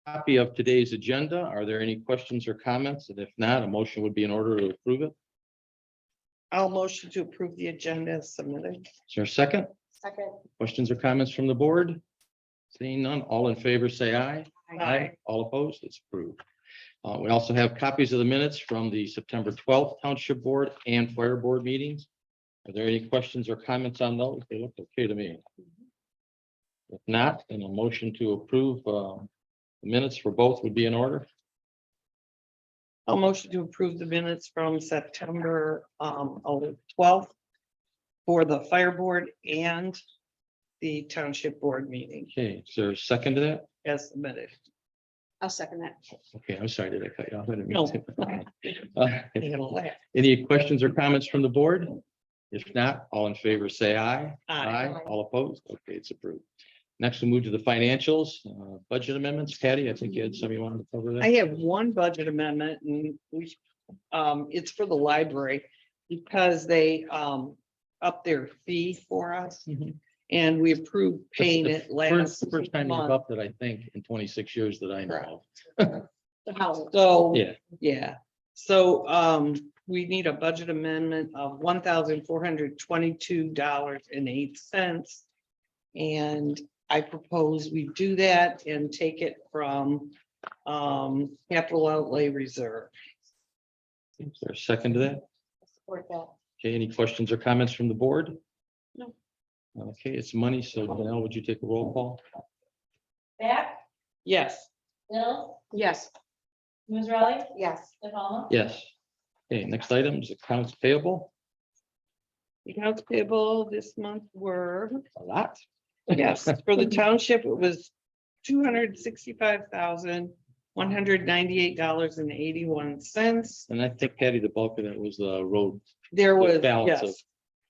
copy of today's agenda. Are there any questions or comments? And if not, a motion would be in order to approve it. I'll motion to approve the agenda as submitted. Is there a second? Second. Questions or comments from the board? Seeing none, all in favor, say aye. Aye. All opposed, it's approved. We also have copies of the minutes from the September 12th Township Board and Fire Board meetings. Are there any questions or comments on those? They look okay to me. If not, then a motion to approve the minutes for both would be in order. I'll motion to approve the minutes from September 12th for the fire board and the township board meeting Okay, is there a second to that? as submitted. I'll second that. Okay, I'm sorry, did I cut you off? I didn't mean No. to. You're gonna laugh. Any questions or comments from the board? If not, all in favor, say aye. Aye. All opposed? Okay, it's approved. Next, we'll move to the financials, budget amendments. Patty, I think you had some you wanted to cover I that. have one budget amendment and it's for the library because they up their fee for us Mhm. and we approved paying The it last First time you've month. upped it, I think, in 26 years that I know. The house. So, Yeah. yeah, so we need a budget amendment of $1,422.08. And I propose we do that and take it from capital outlay reserve. Is there a second to that? Support that. Okay, any questions or comments from the board? No. Okay, it's money, so Janelle, would you take a roll call? Back, Yes, Mills, Yes. Musrelli, Yes. the Palmer. Yes. Okay, next item is accounts payable. the accounts payable this month were, A lot. yes, for the township, it was $265,198.81. And I think Patty, the bulk of it was the road. There the was, balance yes, of-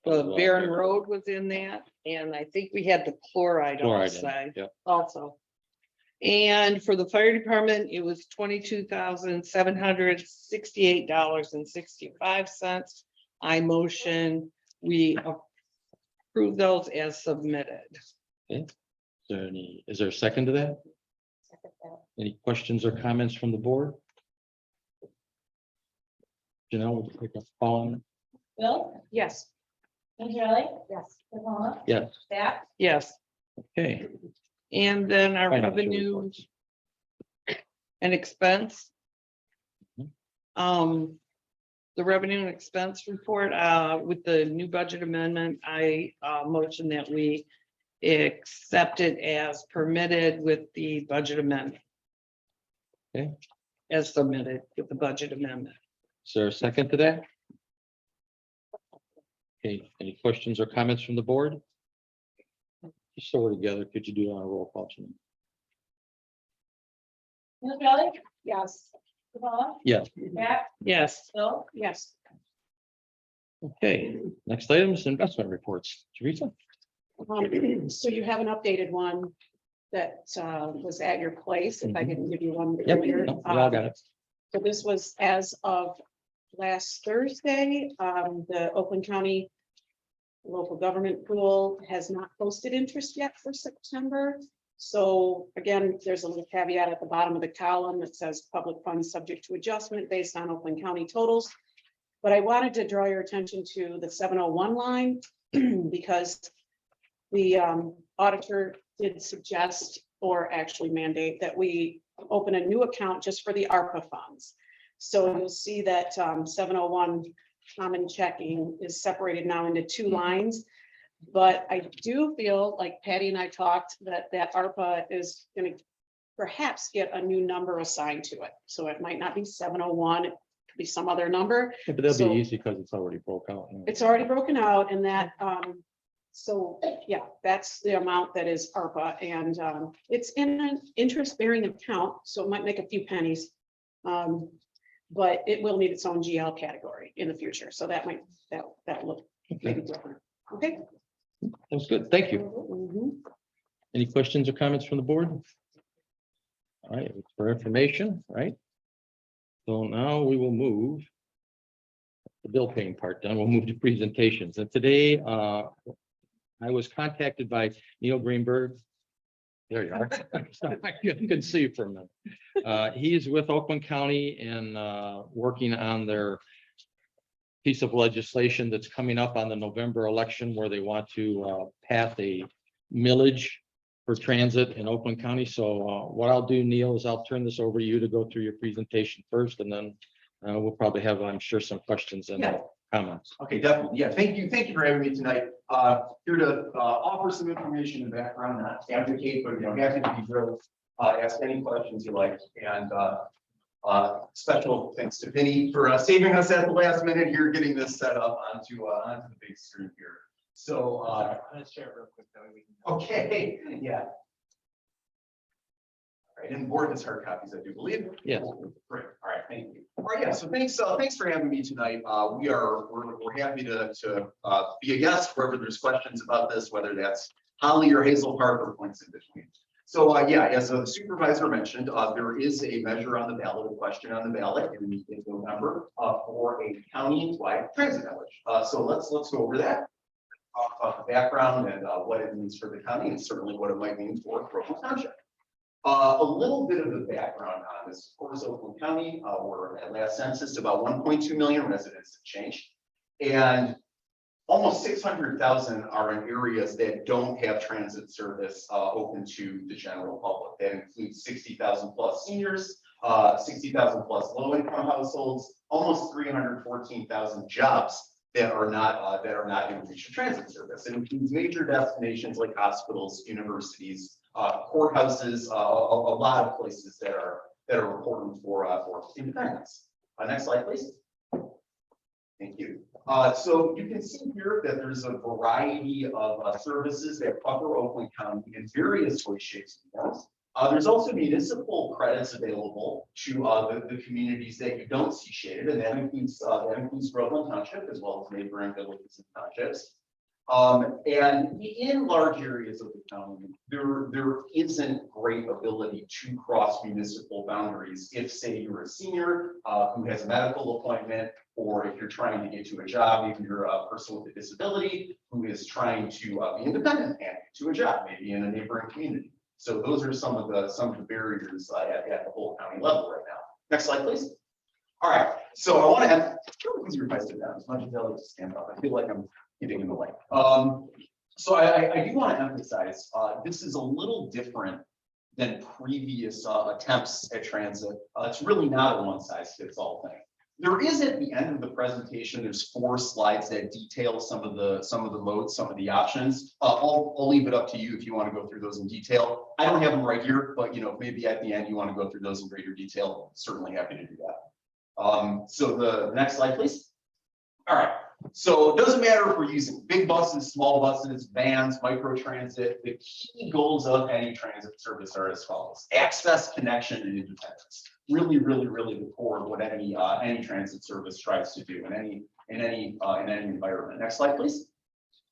the Barron Road was in that, and I think we had the chloride Chloride in it, outside yep. also. And for the fire department, it was $22,768.65. I motion we approve those as submitted. Is there a second to that? Second that. Any questions or comments from the board? Janelle, would you take a call on it? Bill, Yes. Musrelli, Yes. the Palmer. Yes, Back, Yes, okay. and then our Financial revenue reports. and expense. Mhm. The revenue and expense report, with the new budget amendment, I, motion that we accept it as permitted with the budget amendment. Okay. As submitted with the budget amendment. Is there a second to that? Okay, any questions or comments from the board? Just so we're together, could you do it on a roll call? Janelle? Musrelli, Yes. the Palmer. Yes. Back, Yes, Bill, Yes. Okay, next item is investment reports. Teresa? So you have an updated one that was at your place, if I didn't give you one Yep, earlier. no, we all got it. So this was as of last Thursday, the Oakland County local government pool has not posted interest yet for September. So again, there's a little caveat at the bottom of the column that says public funds subject to adjustment based on Oakland County totals. But I wanted to draw your attention to the 701 line because the auditor did suggest or actually mandate that we open a new account just for the ARPA funds. So you'll see that 701 common checking is separated now into two lines. But I do feel like Patty and I talked that ARPA is going to perhaps get a new number assigned to it. So it might not be 701, it could be some other number. Yeah, but that'll So- be easy because it's already broke out. It's already broken out and that, so yeah, that's the amount that is ARPA and it's in an interest bearing account, so it might make a few pennies. But it will need its own GL category in the future, so that might, that look maybe different. Okay. That's good. Thank you. Mhm. Any questions or comments from the board? All right, for information, right? So now we will move. The bill paying part done, we'll move to presentations. And today, I was contacted by Neil Greenberg. There you are. You can see from them. He's with Oakland County and working on their piece of legislation that's coming up on the November election where they want to pass a millage for transit in Oakland County. So what I'll do, Neil, is I'll turn this over to you to go through your presentation first, and then we'll probably have, I'm sure, some questions and Yeah. comments. Okay, definitely. Yeah, thank you for having me tonight. Here to offer some information and background, not advocate, but happy to be grilled. Ask any questions you like. And special thanks to Vinny for saving us at the last minute here, getting this set up onto the big screen here. So let's share it real quick. Okay, yeah. All right, and the board has hard copies, I do believe. Yes. Great. All right, thank you. All right, yeah. So thanks for having me tonight. We're happy to be a guest wherever there's questions about this, whether that's Holly or Hazel Park or points in between. So yeah, as the supervisor mentioned, there is a measure on the ballot, a question on the ballot in November for a county-wide transit millage. So let's go over that. Talk about the background and what it means for the county, and certainly what it might mean for Groveland Township. A little bit of the background on this. Of course, Oakland County, we're at last census about 1.2 million residents have changed, and almost 600,000 are in areas that don't have transit service open to the general public. That includes 60,000 plus seniors, 60,000 plus low-income households, almost 314,000 jobs that are not in reach of transit service. It includes major destinations like hospitals, universities, courthouses, a lot of places that are important for independence. Next slide, please. Thank you. So you can see here that there's a variety of services that cover Oakland County in various ways, shapes, and forms. There's also municipal credits available to the communities that you don't see shaded, and that includes Groveland Township as well as neighboring villages and townships. And in large areas of the county, there isn't great ability to cross municipal boundaries. If, say, you're a senior who has a medical appointment, or if you're trying to get to a job, if you're a person with a disability who is trying to be independent and get to a job, maybe in a neighboring community. So those are some of the barriers at the whole county level right now. Next slide, please. All right. So I want to have easier if I sit down as much as I like to stand up. I feel like I'm getting in the way. So I do want to emphasize this is a little different than previous attempts at transit. It's really not a one-size-fits-all thing. There is at the end of the presentation, there's 4 slides that detail some of the modes, some of the options. I'll leave it up to you if you want to go through those in detail. I don't have them right here, but maybe at the end you want to go through those in greater detail. Certainly happy to do that. So the next slide, please. All right. So it doesn't matter if we're using big buses, small buses, vans, microtransit. The key goals of any transit service are as follows: access, connection, and independence. Really the core of what any transit service tries to do in any environment. Next slide, please.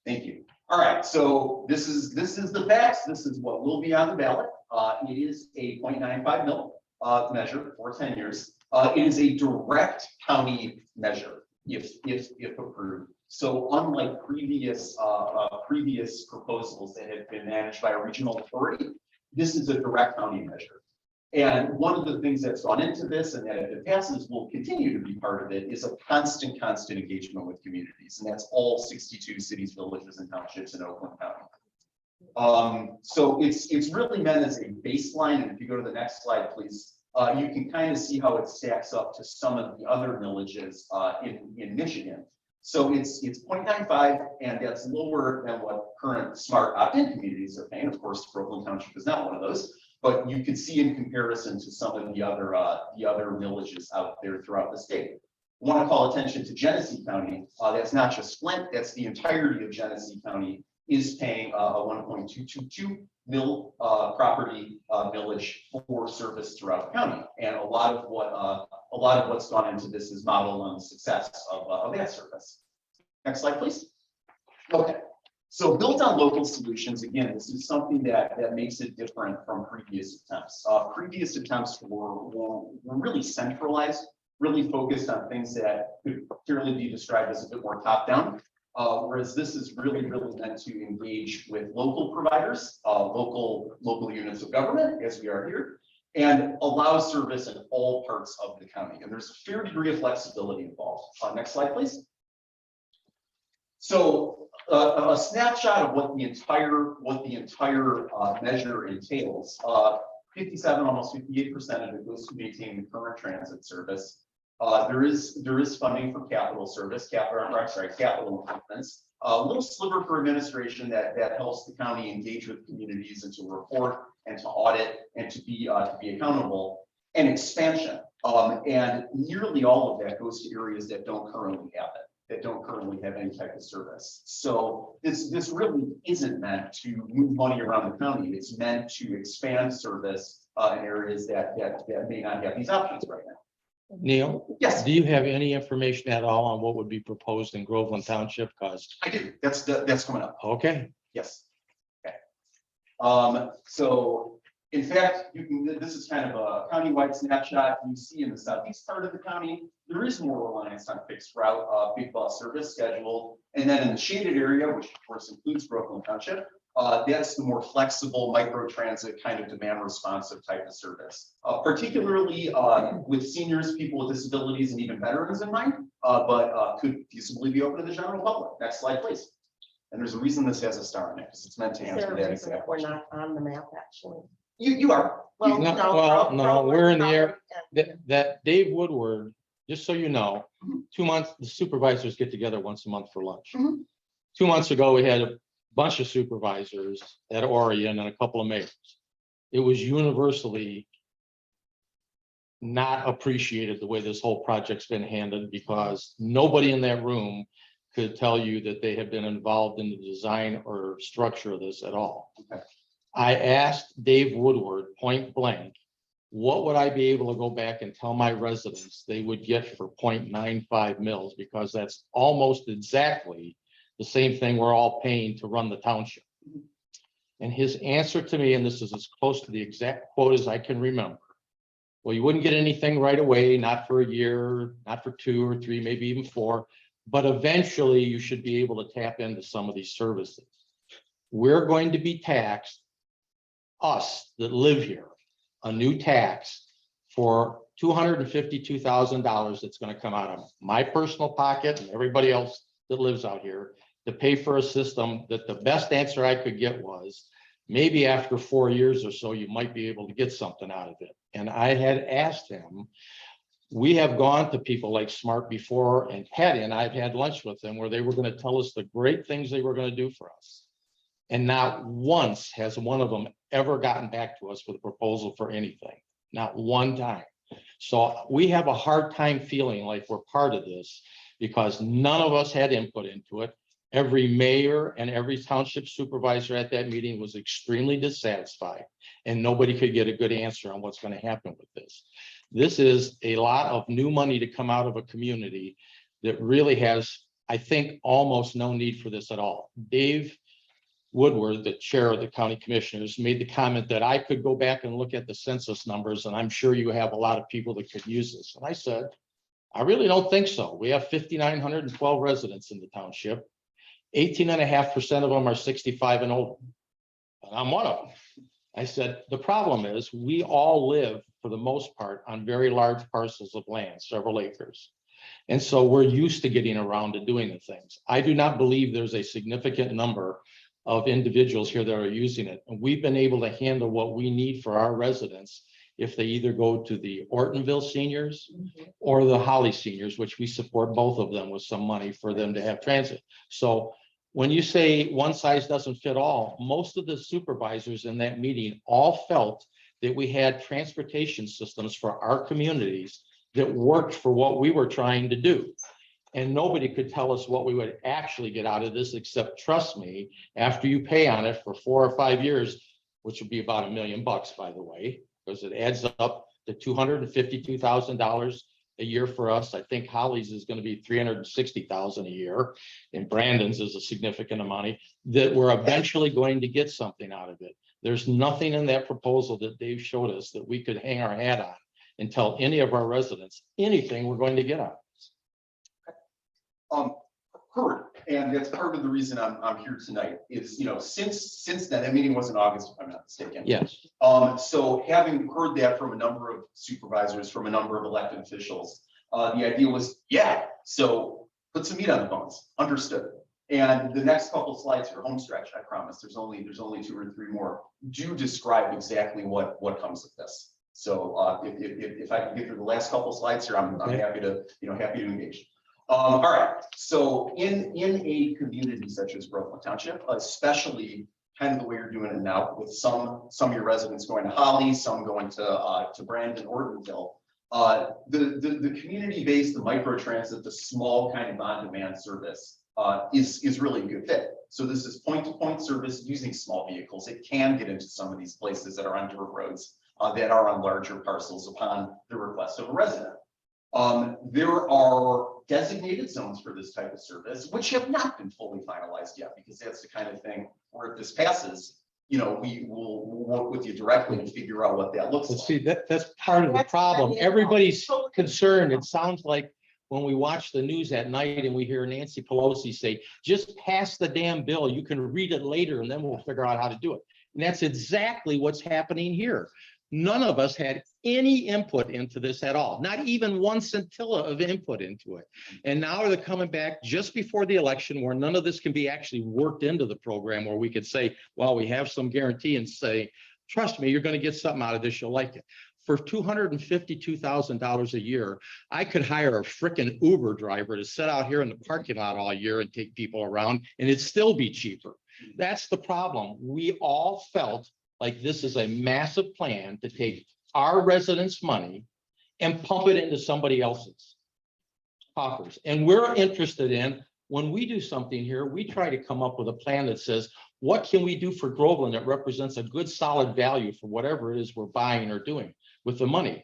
Thank you. All right. So this is the facts. This is what will be on the ballot. It is a 0.95 mil measure for 10 years. It is a direct county measure if approved. So unlike previous proposals that have been managed by a regional authority, this is a direct county measure. And one of the things that's gone into this, and that if it passes will continue to be part of it, is a constant engagement with communities. And that's all 62 cities, villages, and townships in Oakland County. So it's really meant as a baseline. And if you go to the next slide, please, you can kind of see how it stacks up to some of the other villages in Michigan. So it's 0.95, and that's lower than what current smart opt-in communities are paying. Of course, Groveland Township is not one of those. But you can see in comparison to some of the other villages out there throughout the state. I want to call attention to Genesee County. That's not just Flint, that's the entirety of Genesee County is paying a 1.222 mil property millage for service throughout the county. And a lot of what's gone into this is modeled on the success of that service. Next slide, please. Okay. So built on local solutions, again, this is something that makes it different from previous attempts. Previous attempts were really centralized, really focused on things that could clearly be described as a bit more top-down. Whereas this is really meant to engage with local providers, local units of government, as we are here, and allow service in all parts of the county. And there's a fair degree of flexibility involved. Next slide, please. So a snapshot of what the entire measure entails. 57, almost 58% of it goes to maintain the current transit service. There is funding for capital capital improvements. A little sliver for administration that helps the county engage with communities and to report and to audit and to be accountable, and expansion. And nearly all of that goes to areas that don't currently have it, that don't currently have any type of service. So this really isn't meant to move money around the county. It's meant to expand service in areas that may not have these options right now. Neil, Yes, do you have any information at all on what would be proposed in Groveland Township? Cause, I do. That's coming up. okay, Yes. Okay. So in fact, this is kind of a countywide snapshot. You see in the southeast part of the county, there is more reliance on fixed route, big bus service schedule. And then in the shaded area, which of course includes Groveland Township, that's the more flexible micro transit kind of demand responsive type of service, particularly with seniors, people with disabilities, and even veterans in mind, but could feasibly be open to the general public. Next slide, please. And there's a reason this has a star in it, because it's meant to Is answer there a that reason exact that we're question. not on the map, actually? You are. Well, No, no, well, no, we're in the air. and- that Dave Woodward, just so you know, 2 months, the supervisors get together once a month for lunch. Mhm. 2 months ago, we had a bunch of supervisors at Orion and a couple of mayors. It was universally not appreciated the way this whole project's been handled, because nobody in that room could tell you that they have been involved in the design or structure of this at all. Okay. I asked Dave Woodward point blank, what would I be able to go back and tell my residents they would get for 0.95 mils? Because that's almost exactly the same thing we're all paying to run the township. And his answer to me, and this is as close to the exact quote as I can remember, well, you wouldn't get anything right away, not for a year, not for 2 or 3, maybe even 4, but eventually you should be able to tap into some of these services. We're going to be taxed, us that live here, a new tax for $252,000 that's going to come out of my personal pocket and everybody else that lives out here to pay for a system that the best answer I could get was maybe after 4 years or so, you might be able to get something out of it. And I had asked him, we have gone to people like Smart before, and Patty and I've had lunch with them where they were going to tell us the great things they were going to do for us. And not once has one of them ever gotten back to us with a proposal for anything, not one time. So we have a hard time feeling like we're part of this because none of us had input into it. Every mayor and every township supervisor at that meeting was extremely dissatisfied, and nobody could get a good answer on what's going to happen with this. This is a lot of new money to come out of a community that really has, I think, almost no need for this at all. Dave Woodward, the chair of the county commissioners, made the comment that I could go back and look at the census numbers, and I'm sure you have a lot of people that could use this. And I said, I really don't think so. We have 5,912 residents in the township. 18.5% of them are 65 and older. And I'm one of them. I said, the problem is we all live, for the most part, on very large parcels of land, several acres. And so we're used to getting around to doing the things. I do not believe there's a significant number of individuals here that are using it. And we've been able to handle what we need for our residents if they either go to the Ortonville seniors or the Holly seniors, which we support both of them with some money for them to have transit. So when you say one size doesn't fit all, most of the supervisors in that meeting all felt that we had transportation systems for our communities that worked for what we were trying to do. And nobody could tell us what we would actually get out of this, except trust me, after you pay on it for 4 or 5 years, which would be about $1 million, by the way, because it adds up to $252,000 a year for us. I think Holly's is going to be $360,000 a year, and Brandon's is a significant amount that we're eventually going to get something out of it. There's nothing in that proposal that Dave showed us that we could hang our hat on and tell any of our residents anything we're going to get out of this. heard, and that's part of the reason I'm here tonight, is, since then, that meeting was in August, if I'm not mistaken. Yes. So having heard that from a number of supervisors, from a number of elected officials, the idea was, yeah, so put some meat on the bones, understood. And the next couple slides here, home stretch, I promise, there's only 2 or 3 more, do describe exactly what comes with this. So if I can get through the last couple slides here, I'm happy to, happy to engage. All right, so in a community such as Groveland Township, especially kind of the way you're doing it now, with some of your residents going to Holly, some going to Brandon, Ortonville, the community-based, the micro transit, the small kind of on-demand service is really a good fit. So this is point-to-point service using small vehicles. It can get into some of these places that are on dirt roads, that are on larger parcels upon the request of a resident. There are designated zones for this type of service, which have not been fully finalized yet, because that's the kind of thing where if this passes, we will work with you directly to figure out what that looks But like. see, that's part of the problem. Everybody's concerned. It sounds like when we watch the news at night and we hear Nancy Pelosi say, just pass the damn bill. You can read it later and then we'll figure out how to do it. And that's exactly what's happening here. None of us had any input into this at all, not even one scintilla of input into it. And now they're coming back just before the election where none of this can be actually worked into the program, where we could say, well, we have some guarantee, and say, trust me, you're going to get something out of this. You'll like it. For $252,000 a year, I could hire a frickin' Uber driver to sit out here in the parking lot all year and take people around, and it'd still be cheaper. That's the problem. We all felt like this is a massive plan to take our residents' money and pump it into somebody else's coffers. And we're interested in, when we do something here, we try to come up with a plan that says, what can we do for Groveland that represents a good solid value for whatever it is we're buying or doing with the money?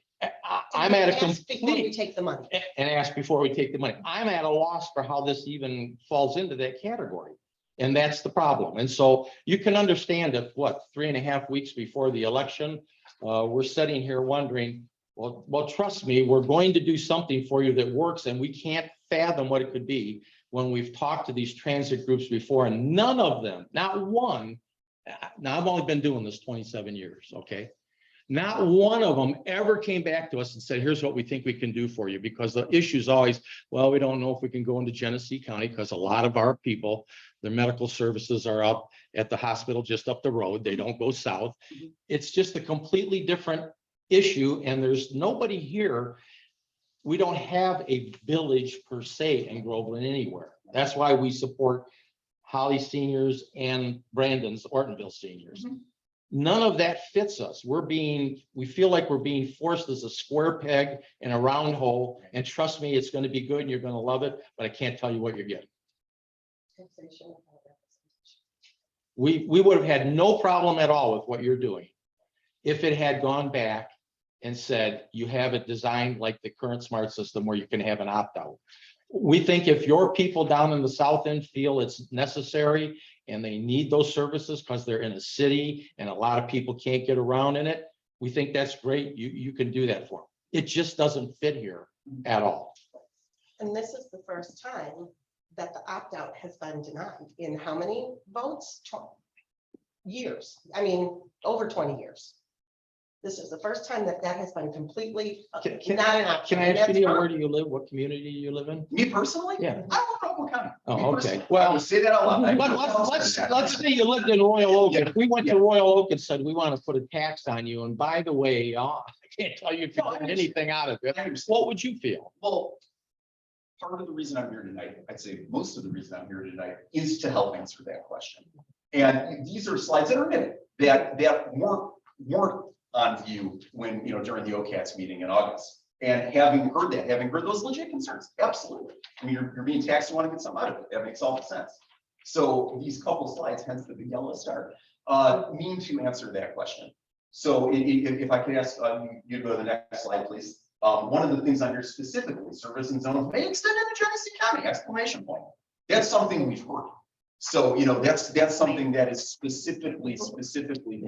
I'm at a Before we complete, take the money. and ask before we take the money. I'm at a loss for how this even falls into that category. And that's the problem. And so you can understand that, what, 3.5 weeks before the election, we're sitting here wondering, well, trust me, we're going to do something for you that works, and we can't fathom what it could be when we've talked to these transit groups before, and none of them, not one, now I've only been doing this 27 years, okay? Not one of them ever came back to us and said, here's what we think we can do for you, because the issue is always, well, we don't know if we can go into Genesee County, because a lot of our people, their medical services are up at the hospital just up the road. They don't go south. It's just a completely different issue, and there's nobody here. We don't have a village per se in Groveland anywhere. That's why we support Holly seniors and Brandon's Ortonville seniors. None of that fits us. We feel like we're being forced as a square peg in a round hole. And trust me, it's going to be good and you're going to love it, but I can't tell you what you're getting. We would have had no problem at all with what you're doing if it had gone back and said, you have it designed like the current smart system where you can have an opt-out. We think if your people down in the south end feel it's necessary and they need those services because they're in a city and a lot of people can't get around in it, we think that's great. You can do that for them. It just doesn't fit here at all. And this is the first time that the opt-out has been denied in how many votes? Years. I mean, over 20 years. This is the first time that has been completely not an option. Can I ask That's you, fine. where do you live? What community do you live in? Me personally? Yeah. I don't know what kind. Oh, Me okay. personally. Well, I would say that out loud. But let's say you lived in Royal Oak. If we went to Royal Oak and said, we want to put a tax on you, and by the way, I can't tell you if you get anything out of it, what would you feel? Well, part of the reason I'm here tonight, I'd say most of the reason I'm here tonight, is to help answer that question. And these are slides that are in it that weren't on view when, during the OCATS meeting in August. And having heard those legit concerns, absolutely. I mean, you're being taxed, you want to get something out of it. That makes all the sense. So these couple slides, hence the big yellow star, mean to answer that question. So if I could ask you to go to the next slide, please. One of the things on here specifically, service and zones may extend into Genesee County, exclamation point. That's something we've heard. So, that's something that is specifically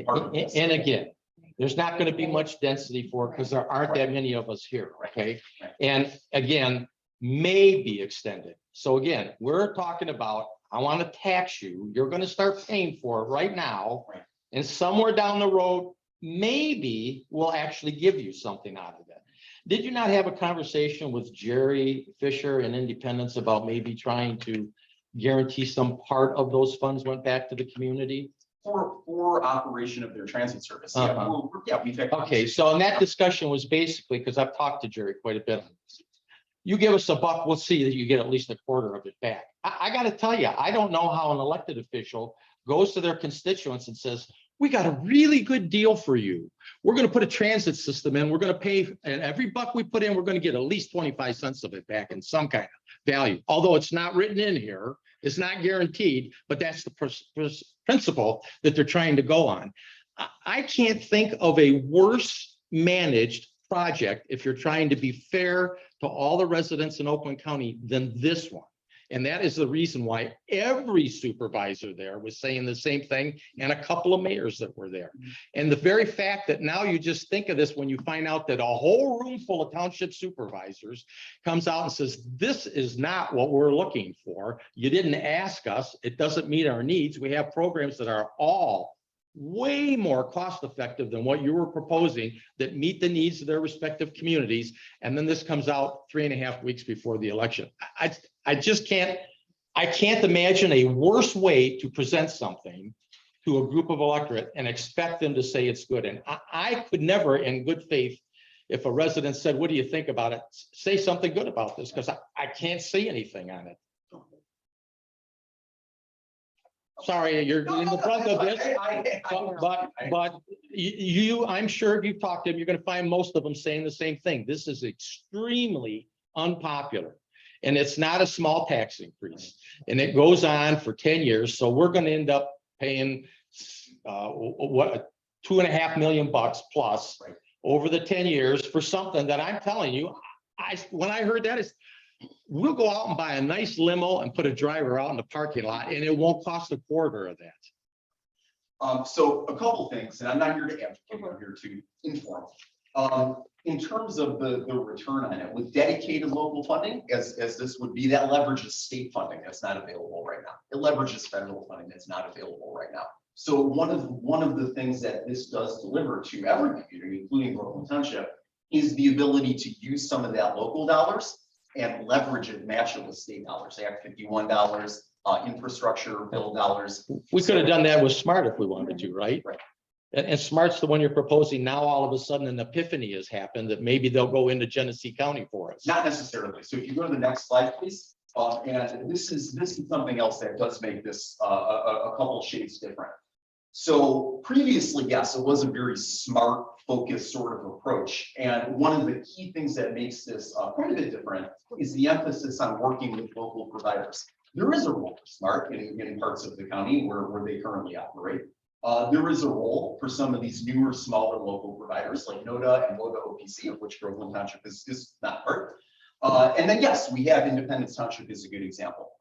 part of this. And again, there's not going to be much density for it because there aren't that many of us here, okay? And again, may be extended. So again, we're talking about, I want to tax you, you're going to start paying for it right now. Right. And somewhere down the road, maybe we'll actually give you something out of it. Did you not have a conversation with Jerry Fisher and Independence about maybe trying to guarantee some part of those funds went back to the community? For operation of their transit service. Yeah, Uh-huh. yeah, we've had. Okay, so and that discussion was basically, because I've talked to Jerry quite a bit on this. You give us $1, we'll see that you get at least a quarter of it back. I got to tell you, I don't know how an elected official goes to their constituents and says, we got a really good deal for you. We're going to put a transit system in. We're going to pay, and every buck we put in, we're going to get at least 25 cents of it back in some kind of value. Although it's not written in here, it's not guaranteed, but that's the principle that they're trying to go on. I can't think of a worse managed project if you're trying to be fair to all the residents in Oakland County than this one. And that is the reason why every supervisor there was saying the same thing, and a couple of mayors that were there. And the very fact that now you just think of this when you find out that a whole room full of township supervisors comes out and says, this is not what we're looking for. You didn't ask us. It doesn't meet our needs. We have programs that are all way more cost effective than what you were proposing that meet the needs of their respective communities. And then this comes out 3.5 weeks before the election. I just can't imagine a worse way to present something to a group of electorate and expect them to say it's good. And I could never, in good faith, if a resident said, what do you think about it? Say something good about this, because I can't see anything on it. Sorry, you're in the front of this. But you, I'm sure if you've talked to them, you're going to find most of them saying the same thing. This is extremely unpopular. And it's not a small tax increase. And it goes on for 10 years. So we're going to end up paying what, $2.5 million plus over the 10 years for something that I'm telling you, when I heard that, we'll go out and buy a nice limo and put a driver out in the parking lot, and it won't cost a quarter of that. So a couple things, and I'm not here to advocate, I'm here to inform. In terms of the return on it, with dedicated local funding, as this would be, that leverages state funding that's not available right now. It leverages federal funding that's not available right now. So one of the things that this does deliver to every community, including Groveland Township, is the ability to use some of that local dollars and leverage it, match it with state dollars. Act 51 dollars, infrastructure bill dollars. We could have done that with SMART if we wanted to, right? Right. And SMART's the one you're proposing now. All of a sudden, an epiphany has happened that maybe they'll go into Genesee County for us. Not necessarily. So if you go to the next slide, please. And this is something else that does make this a couple shades different. So previously, yes, it was a very smart, focused sort of approach. And one of the key things that makes this quite a bit different is the emphasis on working with local providers. There is a role for SMART in parts of the county where they currently operate. There is a role for some of these newer, smaller local providers like NODA and MODA OPC, of which Groveland Township is not part. And then, yes, we have Independence Township is a good example.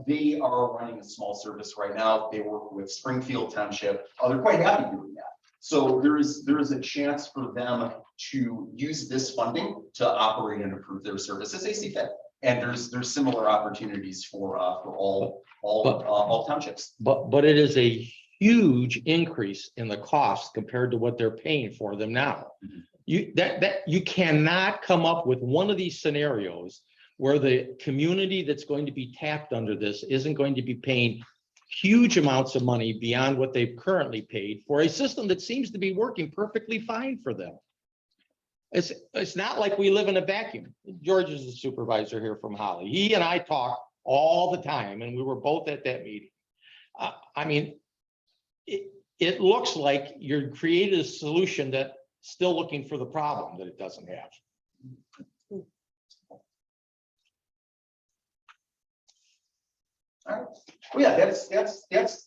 They are running a small service right now. They work with Springfield Township. They're quite happy doing that. So there is a chance for them to use this funding to operate and improve their service as they see fit. And there's similar opportunities for all townships. But it is a huge increase in the cost compared to what they're paying for them now. You cannot come up with one of these scenarios where the community that's going to be tapped under this isn't going to be paying huge amounts of money beyond what they've currently paid for a system that seems to be working perfectly fine for them. It's not like we live in a vacuum. George is the supervisor here from Holly. He and I talk all the time, and we were both at that meeting. I mean, it looks like you're created a solution that still looking for the problem that it doesn't have. All right. Well, yeah, that's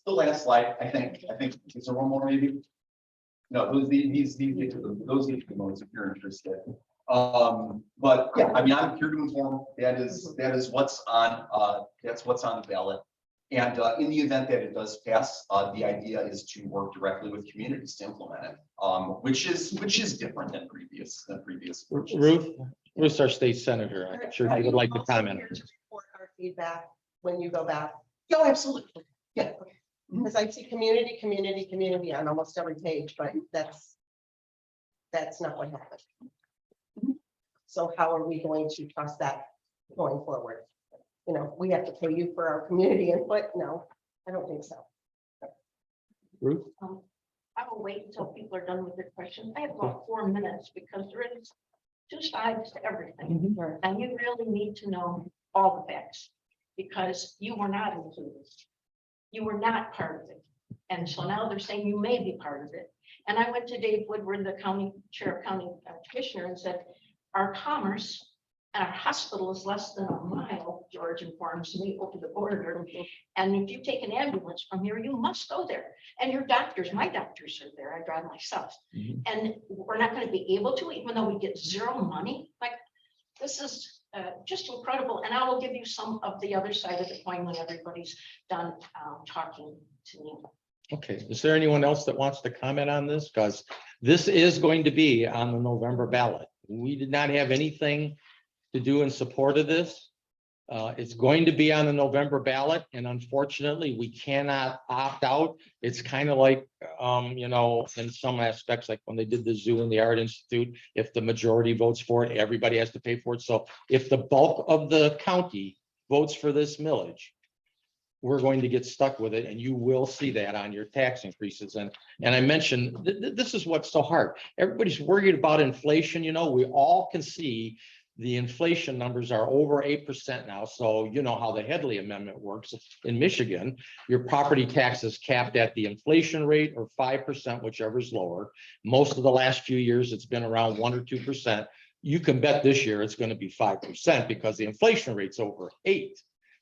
the last slide. I think is there one more maybe? No, those these get to the most if you're interested. But yeah, I mean, I'm here to inform. That is what's on the ballot. And in the event that it does pass, the idea is to work directly with communities to implement it, which is different than previous approaches. Ruth, Who's our state senator? I'm sure he would like to Also comment. here to report our feedback when you go back. Oh, absolutely. Yeah. Because I see community, community, community on almost every page, but that's not what happened. So how are we going to trust that going forward? You know, we have to pay you for our community input? No, I don't think so. Ruth? I will wait until people are done with their questions. I have about 4 minutes because there is 2 sides to everything. And you really need to know all the facts because you were not included. You were not part of it. And so now they're saying you may be part of it. And I went to Dave Woodward, the county chair of county commissioner, and said, our commerce and our hospital is less than a mile, George informs me, over the border. And if you take an ambulance from here, you must go there. And your doctors, my doctors are there. I drive myself. And we're not going to be able to, even though we get zero money. Like, this is just incredible. And I will give you some of the other side of the coin when everybody's done talking to me. Okay, is there anyone else that wants to comment on this? Because this is going to be on the November ballot. We did not have anything to do in support of this. It's going to be on the November ballot, and unfortunately, we cannot opt out. It's kind of like, you know, in some aspects, like when they did the zoo and the Art Institute, if the majority votes for it, everybody has to pay for it. So if the bulk of the county votes for this millage, we're going to get stuck with it, and you will see that on your tax increases. And I mentioned, this is what's so hard. Everybody's worried about inflation. You know, we all can see the inflation numbers are over 8% now. So you know how the Headley Amendment works. In Michigan, your property tax is capped at the inflation rate or 5%, whichever is lower. Most of the last few years, it's been around 1 or 2%. You can bet this year it's going to be 5% because the inflation rate's over 8%.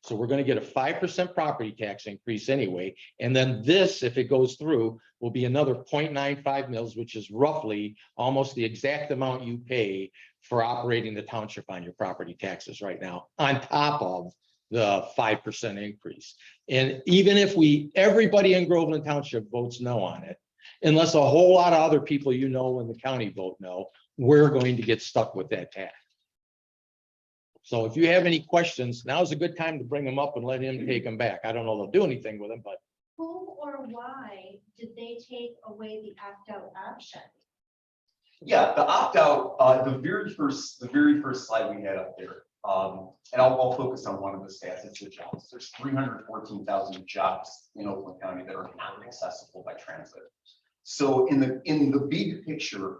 So we're going to get a 5% property tax increase anyway. And then this, if it goes through, will be another 0.95 mils, which is roughly almost the exact amount you pay for operating the township on your property taxes right now, on top of the 5% increase. And even if everybody in Groveland Township votes no on it, unless a whole lot of other people you know in the county vote no, we're going to get stuck with that tax. So if you have any questions, now's a good time to bring them up and let him take them back. I don't know if they'll do anything with them, but. Who or why did they take away the opt-out option? Yeah, the opt-out, the very first slide we had up there, and I'll focus on one of the stats, it's the jobs. There's 314,000 jobs in Oakland County that are not accessible by transit. So in the big picture,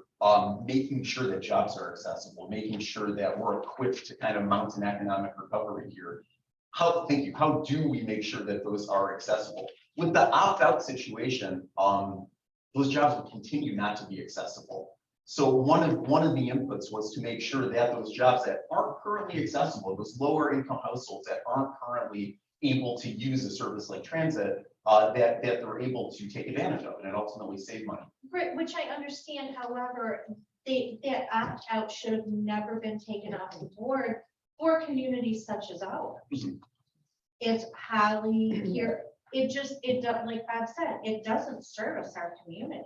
making sure that jobs are accessible, making sure that we're equipped to kind of mount an economic recovery here. How do we make sure that those are accessible? With the opt-out situation, those jobs will continue not to be accessible. So one of the inputs was to make sure that those jobs that aren't currently accessible, those lower income households that aren't currently able to use a service like transit, that they're able to take advantage of and ultimately save money. Right, which I understand, however, that opt-out should have never been taken off the board for communities such as ours. It's Holly here, it does, like Bob said, it doesn't service our community.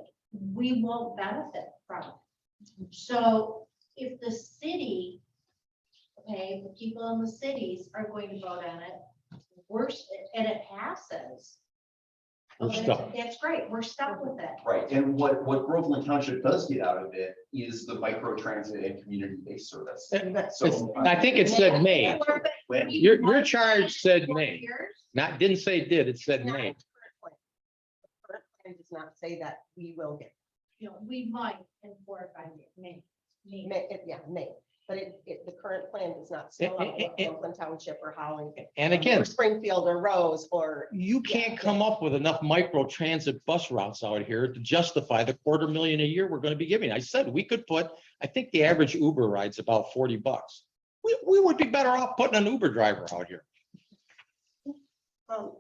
We won't benefit from it. So if the city, okay, the people in the cities are going to vote on it, and it passes. We're Okay, stuck. that's great, we're stuck with it. Right, and what Groveland Township does get out of it is the micro transit and community-based service. So I think it said May. Your charge said May. Didn't say did, it said May. The current plan does not say that we will get. You know, we might in 4 or 5 years, maybe. May, but the current plan does not spell out what Groveland Township or Holly. And again, Or Springfield or Rose or. you can't come up with enough micro transit bus routes out here to justify the $250,000 a year we're going to be giving. I said we could put, I think the average Uber ride's about $40. We would be better off putting an Uber driver out here.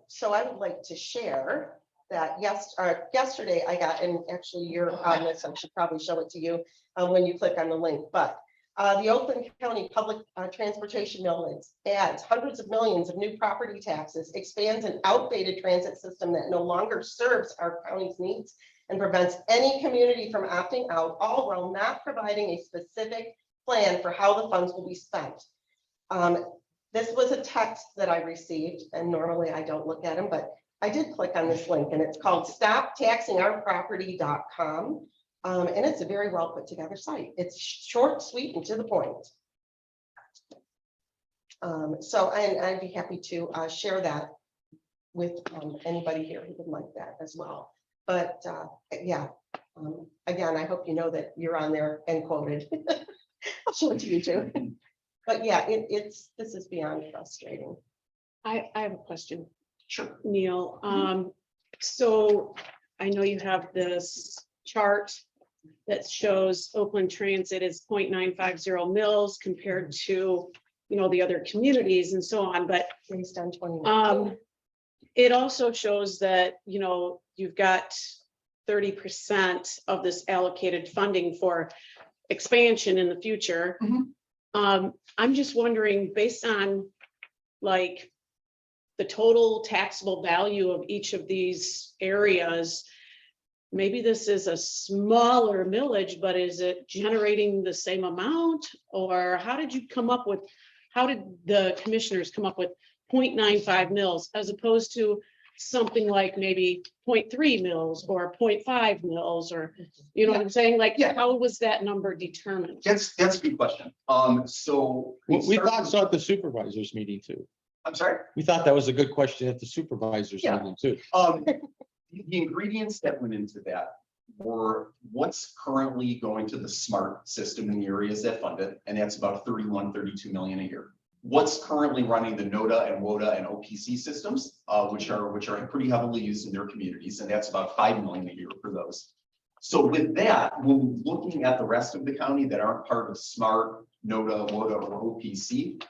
So I would like to share that yesterday I got, and actually you're on this, I should probably show it to you when you click on the link, but the Oakland County Public Transportation Millage adds hundreds of millions of new property taxes, expands an outdated transit system that no longer serves our county's needs, and prevents any community from opting out, all while not providing a specific plan for how the funds will be spent. This was a text that I received, and normally I don't look at them, but I did click on this link, and it's called stoptaxingourproperty.com. And it's a very well put together site. It's short, sweet, and to the point. So I'd be happy to share that with anybody here who would like that as well. But yeah, again, I hope you know that you're on there and quoted. I'll show it to you too. But yeah, this is beyond frustrating. I have a question, Sure. Neil. So I know you have this chart that shows Oakland Transit is 0.950 mils compared to, you know, the other communities and so on, but Based on 20. it also shows that, you know, you've got 30% of this allocated funding for expansion in the future. I'm just wondering, based on like the total taxable value of each of these areas, maybe this is a smaller millage, but is it generating the same amount? Or how did you come up with, how did the commissioners come up with 0.95 mils as opposed to something like maybe 0.3 mils or 0.5 mils, or, you know what I'm saying? Like, Yeah. how was that number determined? That's a good question. So. We thought so at the supervisors meeting too. I'm sorry? We thought that was a good question at the supervisors Yeah. meeting too. The ingredients that went into that were what's currently going to the SMART system in the areas that fund it, and that's about 32 million a year. What's currently running the NODA and WODA and OPC systems, which are pretty heavily used in their communities, and that's about 5 million a year for those. So with that, when looking at the rest of the county that aren't part of SMART, NODA, WODA, or OPC,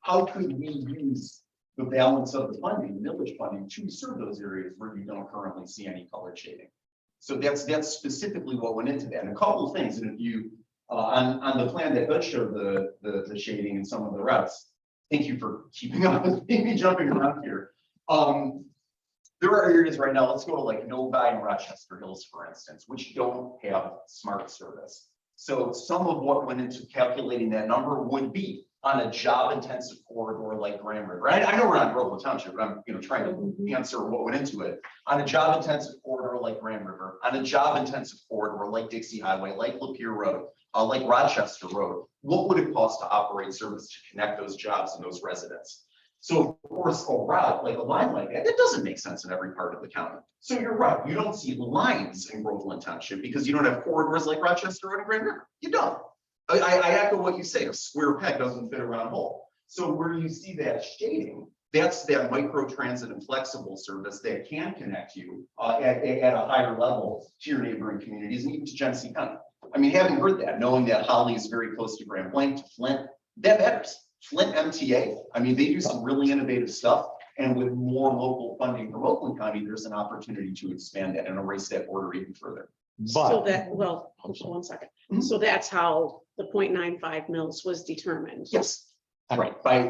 how could we use the balance of the funding, millage funding, to serve those areas where you don't currently see any color shading? So that's specifically what went into that. And a couple of things, and if you on the plan that does show the shading in some of the routes, thank you for keeping up with me jumping around here. There are areas right now, let's go to like Novi and Rochester Hills, for instance, which don't have SMART service. So some of what went into calculating that number would be on a job-intensive corridor like Grand River. I know we're not Groveland Township, but I'm trying to answer what went into it. On a job-intensive corridor like Grand River, on a job-intensive corridor like Dixie Highway, like Lapeer Road, like Rochester Road, what would it cost to operate service to connect those jobs and those residents? So of course, a route like a line like that, it doesn't make sense in every part of the county. So you're right, you don't see lines in Groveland Township because you don't have corridors like Rochester Road and Grand River. You don't. I echo what you say, a square peg doesn't fit a round hole. So where you see that shading, that's that micro transit and flexible service that can connect you at a higher level to your neighboring communities and even to Genesee County. I mean, having heard that, knowing that Holly is very close to Grand Blanc, to Flint, that matters. Flint MTA, I mean, they do some really innovative stuff. And with more local funding from Oakland County, there's an opportunity to expand that and erase that border even further. So But that, well, hold on one second. So that's how the 0.95 mils was determined. Yes, right, by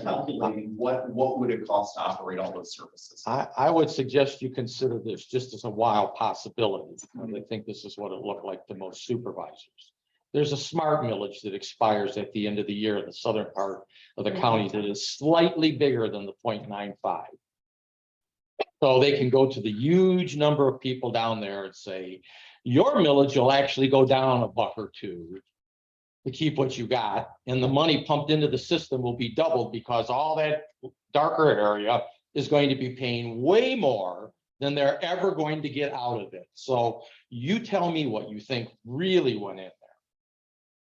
calculating what would it cost to operate all those services. I would suggest you consider this just as a wild possibility. I think this is what it looked like to most supervisors. There's a SMART millage that expires at the end of the year in the southern part of the county that is slightly bigger than the 0.95. So they can go to the huge number of people down there and say, your millage will actually go down $1 or $2 to keep what you got. And the money pumped into the system will be doubled because all that darker area is going to be paying way more than they're ever going to get out of it. So you tell me what you think really went in there.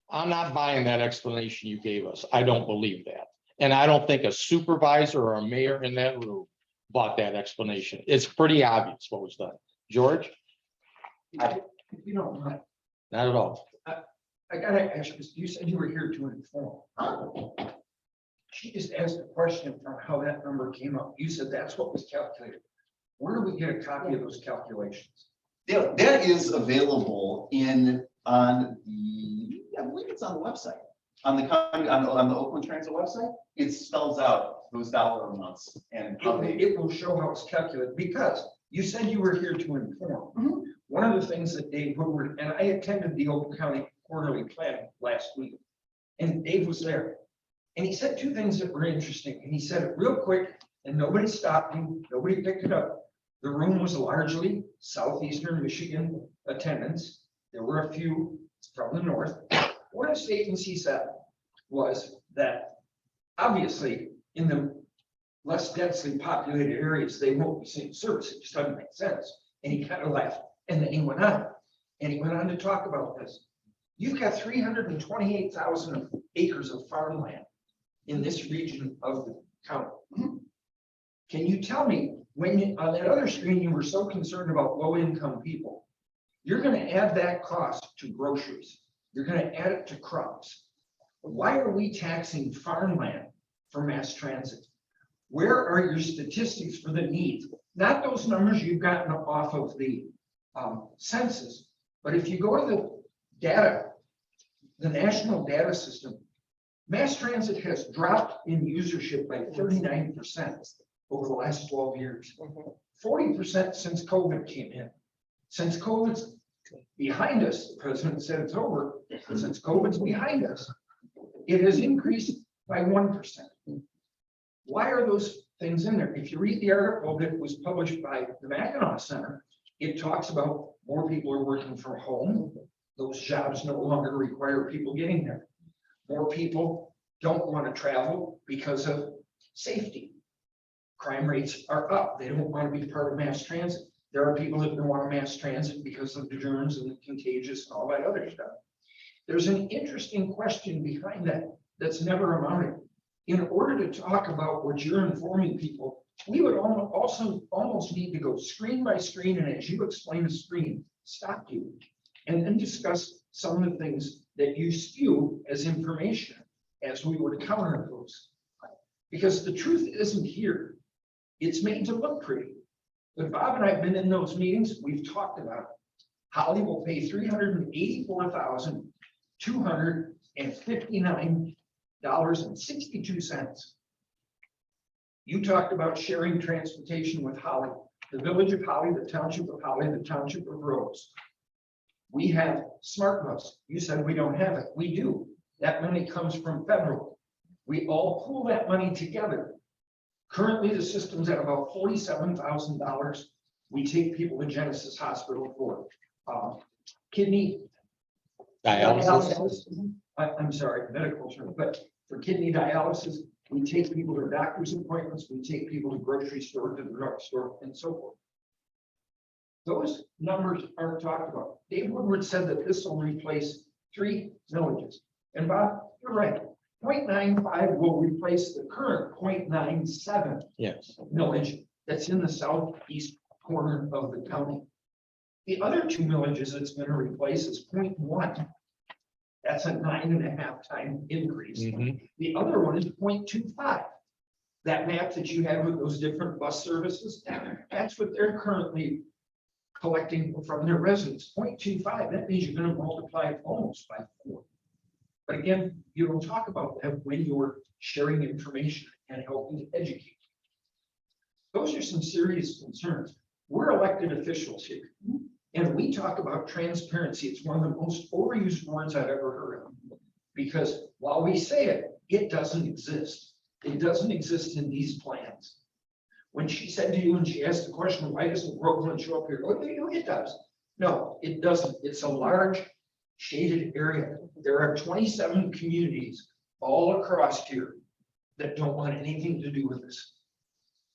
I'm not buying that explanation you gave us. I don't believe that. And I don't think a supervisor or a mayor in that room bought that explanation. It's pretty obvious what was done. George? You don't mind. Not at all. I gotta ask you, you said you were here to inform. She just asked a question on how that number came up. You said that's what was calculated. Where do we get a copy of those calculations? Yeah, that is available on the, I believe it's on the website. On the county, on the Oakland Transit website, it spells out those dollar amounts and how they. It will show how it's calculated because you said you were here to inform. One of the things that Dave Woodward, and I attended the Oakland County quarterly plan last week. And Dave was there. And he said two things that were interesting. And he said it real quick and nobody stopped him. Nobody picked it up. The room was largely southeastern Michigan attendance. There were a few from the north. One of the statements he said was that obviously in the less densely populated areas, they won't be seeing service. It just doesn't make sense. And he kind of laughed. And then he went on. And he went on to talk about this. You've got 328,000 acres of farmland in this region of the county. Can you tell me when on that other screen, you were so concerned about low income people, you're going to add that cost to groceries. You're going to add it to crops. Why are we taxing farmland for mass transit? Where are your statistics for the needs? Not those numbers you've gotten off of the census, but if you go to the data, the national data system, mass transit has dropped in usership by 39% over the last 12 years, 40% since COVID came in. Since COVID's behind us, the president said it's over, but since COVID's behind us, it has increased by 1%. Why are those things in there? If you read the article that was published by the Mackinac Center, it talks about more people are working from home. Those jobs no longer require people getting there. More people don't want to travel because of safety. Crime rates are up. They don't want to be part of mass transit. There are people that don't want mass transit because of the germs and the contagious and all that other stuff. There's an interesting question behind that that's never amounted. In order to talk about what you're informing people, we would also almost need to go screen by screen, and as you explain the screen, stop you, and then discuss some of the things that you spew as information as we would counter those. Because the truth isn't here. It's made to look pretty. But Bob and I have been in those meetings, we've talked about it. Holly will pay $384,259.62. You talked about sharing transportation with Holly, the village of Holly, the township of Holly, the township of Rose. We have Smart Bus. You said we don't have it. We do. That money comes from federal. We all pool that money together. Currently, the system's at about $47,000. We take people to Genesis Hospital for kidney Dialysis. I'm sorry, medical term, but for kidney dialysis, we take people to doctor's appointments, we take people to grocery store, to the drugstore, and so forth. Those numbers aren't talked about. Dave Woodward said that this will replace 3 villages. And Bob, you're right. 0.95 will replace the current 0.97 Yes. village that's in the southeast corner of the county. The other 2 villages it's going to replace is 0.1. That's a 9.5 time increase. The other one is 0.25. That map that you have with those different bus services, that's what they're currently collecting from their residents. 0.25, that means you're going to multiply it almost by 4. But again, you don't talk about that when you're sharing information and helping to educate. Those are some serious concerns. We're elected officials here, and we talk about transparency. It's one of the most overused words I've ever heard of, because while we say it, it doesn't exist. It doesn't exist in these plans. When she said to you, and she asked the question, why doesn't Groveland show up here? Oh, it does. No, it doesn't. It's a large shaded area. There are 27 communities all across here that don't want anything to do with this.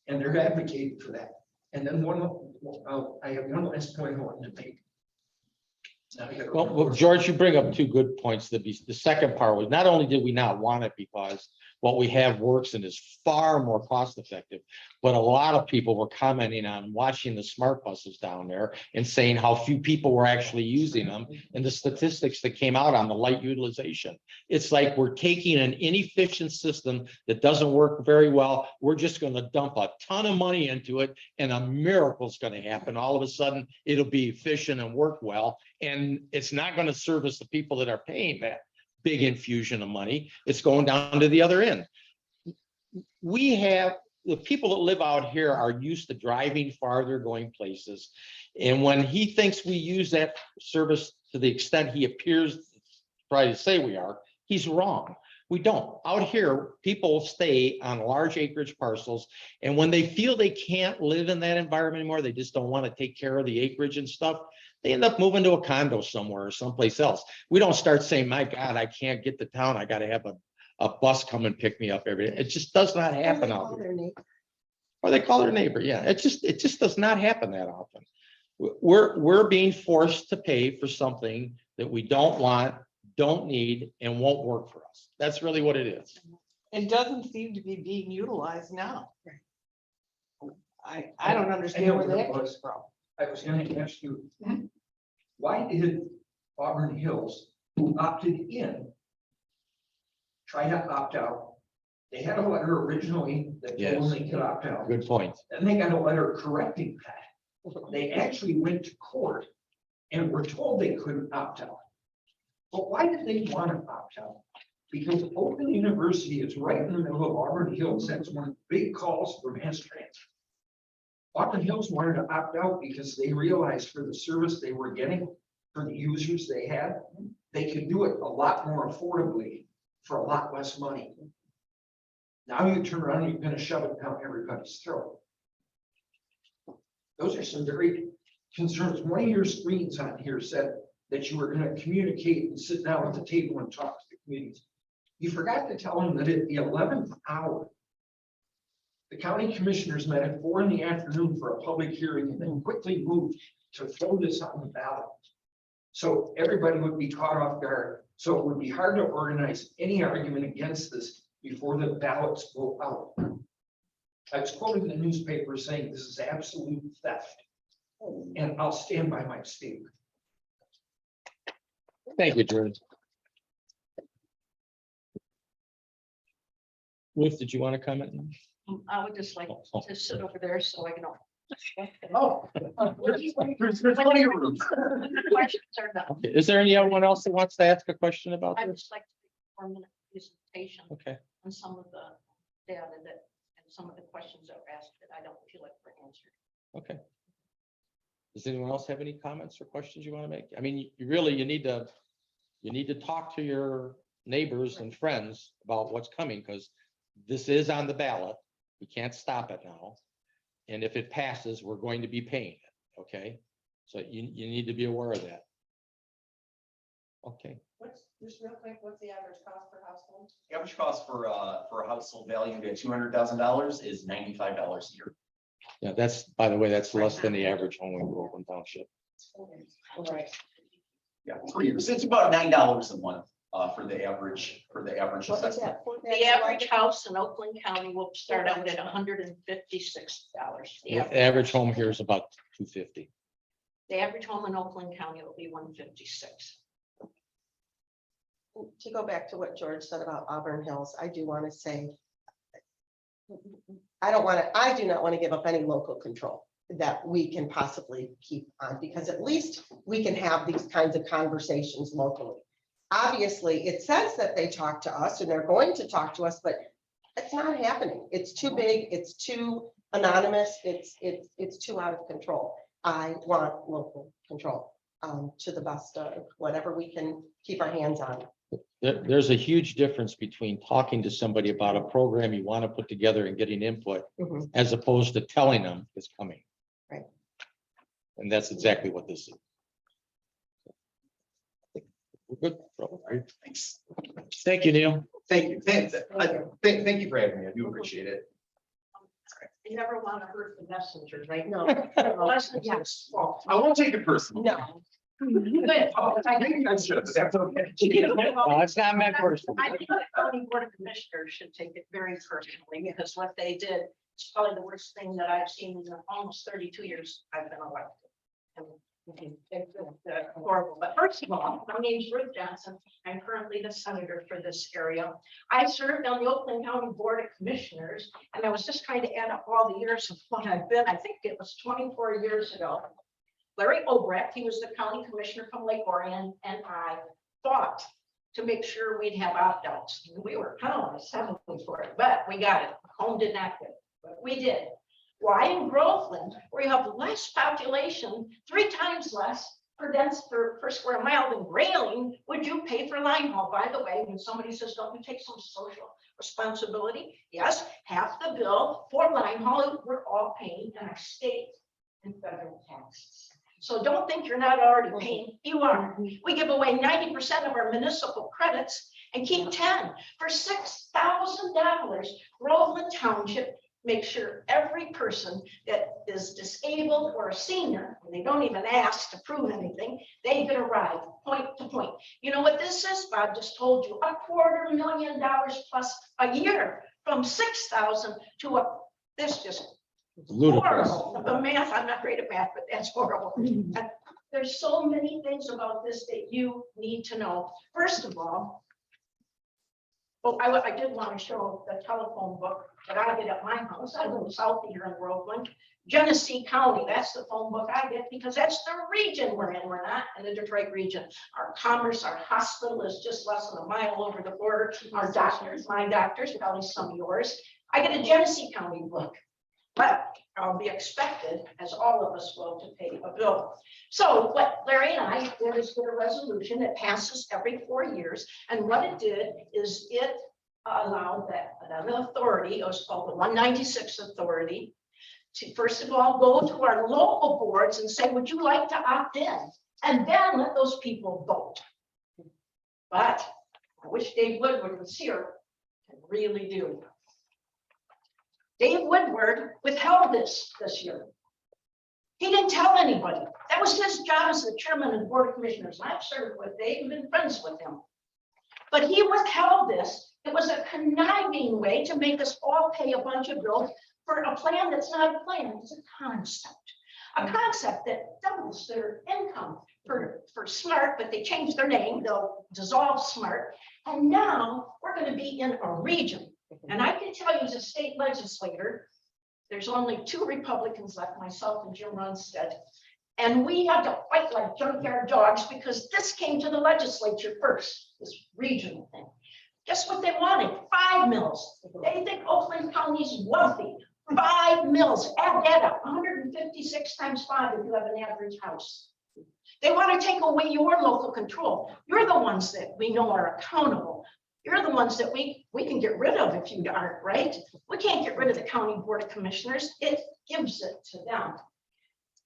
And they're advocating for that. And then I have one last point I wanted to make. Well, George, you bring up 2 good points. The second part was not only did we not want it because what we have works and is far more cost effective, but a lot of people were commenting on watching the smart buses down there and saying how few people were actually using them, and the statistics that came out on the light utilization. It's like we're taking an inefficient system that doesn't work very well. We're just going to dump a ton of money into it, and a miracle's going to happen. All of a sudden, it'll be efficient and work well, and it's not going to service the people that are paying that big infusion of money. It's going down to the other end. We have the people that live out here are used to driving farther, going places. And when he thinks we use that service to the extent he appears try to say we are, he's wrong. We don't. Out here, people stay on large acreage parcels, and when they feel they can't live in that environment anymore, they just don't want to take care of the acreage and stuff, they end up moving to a condo somewhere or someplace else. We don't start saying, my God, I can't get to town. I gotta have a bus come and pick me up every day. It just does not happen out here. Or they call their neighbor. Yeah, it just does not happen that often. We're being forced to pay for something that we don't want, don't need, and won't work for us. That's really what it is. It doesn't seem to be being utilized now. I don't understand where that comes from. I was gonna ask you, why did Auburn Hills, who opted in, try to opt out? They had a letter originally that told them they could opt out, Good point. and they got a letter correcting that. They actually went to court and were told they couldn't opt out. But why did they want to opt out? Because Oakland University is right in the middle of Auburn Hills. That's one of the big calls for mass transit. Auburn Hills wanted to opt out because they realized for the service they were getting, for the users they had, they could do it a lot more affordably for a lot less money. Now you turn around and you're going to shove it down everybody's throat. Those are some very concerns. One of your screens on here said that you were going to communicate and sit down at the table and talk to the communities. You forgot to tell them that at the 11th hour, the county commissioners met at 4 PM for a public hearing and then quickly moved to throw this on the ballot. So everybody would be caught off guard. So it would be hard to organize any argument against this before the ballots go out. I was quoted in the newspaper saying this is absolute theft. And I'll stand by my statement. Thank you, George. Ruth, did you want to comment? I would just like to sit over there so I can. Oh. There's plenty of room. Questions are done. Okay, is there anyone else that wants to ask a question about I would this? just like to make a 4-minute presentation Okay, on some of the data that, and some of the questions that were asked that I don't feel like were answered. okay. Does anyone else have any comments or questions you want to make? I mean, you really, you need to talk to your neighbors and friends about what's coming, because this is on the ballot. We can't stop it now. And if it passes, we're going to be paying it, okay? So you need to be aware of that. Okay, Just real quick, what's the average cost per household? Average cost for a household valued at $200,000 is $95 a year. yeah, that's, by the way, that's less than the average home in Groveland Township. Right. Yeah, 3 years. It's about $9 a month for the average What was assessment. that? The average house in Oakland County will start out at $156. The average home here is about $250. The average home in Oakland County will be $156. To go back to what George said about Auburn Hills, I do want to say, I do not want to give up any local control that we can possibly keep on, because at least we can have these kinds of conversations locally. Obviously, it says that they talk to us and they're going to talk to us, but it's not happening. It's too big, it's too anonymous, it's too out of control. I want local control to the best of whatever we can keep our hands on. There's a huge difference between talking to somebody about a program you want to put together and getting input, Mhm. as opposed to telling them it's coming. Right. And that's exactly what this is. We're good. Right? Thanks. Thank you, Neil. Thank you. Thank you for having me. I do appreciate it. You never want to hurt the messenger, right? No. Yes. I won't take it personally. No. Good. I think I should. That's okay. It's not meant personally. I think the county board of commissioners should take it very personally, because what they did is probably the worst thing that I've seen in the almost 32 years I've been elected. And it's horrible. But first of all, my name is Ruth Johnson. I'm currently the senator for this area. I served on the Oakland County Board of Commissioners, and I was just trying to add up all the years of what I've been. I think it was 24 years ago. Larry Obrecht, he was the county commissioner from Lake Orion, and I fought to make sure we'd have opt-outs. We were kind of assembly for it, but we got it. Home did not get it, but we did. Why in Groveland, where you have less population, 3 times less, per square mile than Grayling, would you pay for line haul? By the way, when somebody says, don't you take some social responsibility? Yes, half the bill for line haul, we're all paying in our state and federal taxes. So don't think you're not already paying, you are. We give away 90% of our municipal credits and keep 10 for $6,000. Groveland Township make sure every person that is disabled or a senior, and they don't even ask to prove anything, they get a ride point to point. You know what this is? Bob just told you, $250,000 plus a year from 6,000 to this just Ludicrous. horrible. The math, I'm not great at math, but that's horrible. And there's so many things about this that you need to know. First of all, I did want to show the telephone book that I get at my house. I live south here in Groveland, Genesee County. That's the phone book I get because that's the region we're in. We're not in the Detroit region. Our commerce, our hospital is just less than a mile over the border. Our doctors, my doctors, probably some of yours. I get a Genesee County book, but I'll be expected, as all of us will, to pay a bill. So what Larry and I did is get a resolution that passes every 4 years. And what it did is it allowed that an authority, it was called the 196 authority, to first of all go to our local boards and say, would you like to opt in? And then let those people vote. But I wish Dave Woodward was here. I really do. Dave Woodward withheld this year. He didn't tell anybody. That was his job as the chairman of the board of commissioners. I've served with Dave and been friends with him. But he withheld this. It was a conniving way to make us all pay a bunch of bills for a plan that's not a plan, it's a concept. A concept that doubles their income for SMART, but they changed their name, they'll dissolve SMART. And now we're going to be in a region. And I can tell you as a state legislator, there's only 2 Republicans left, myself and Jim Runstead. And we had to fight like junkyard dogs because this came to the legislature first, this regional thing. Guess what they wanted? 5 mills. They think Oakland County is wealthy. 5 mills, add that up, 156 times 5 if you have an average house. They want to take away your local control. You're the ones that we know are accountable. You're the ones that we can get rid of if you aren't, right? We can't get rid of the county board of commissioners. It gives it to them.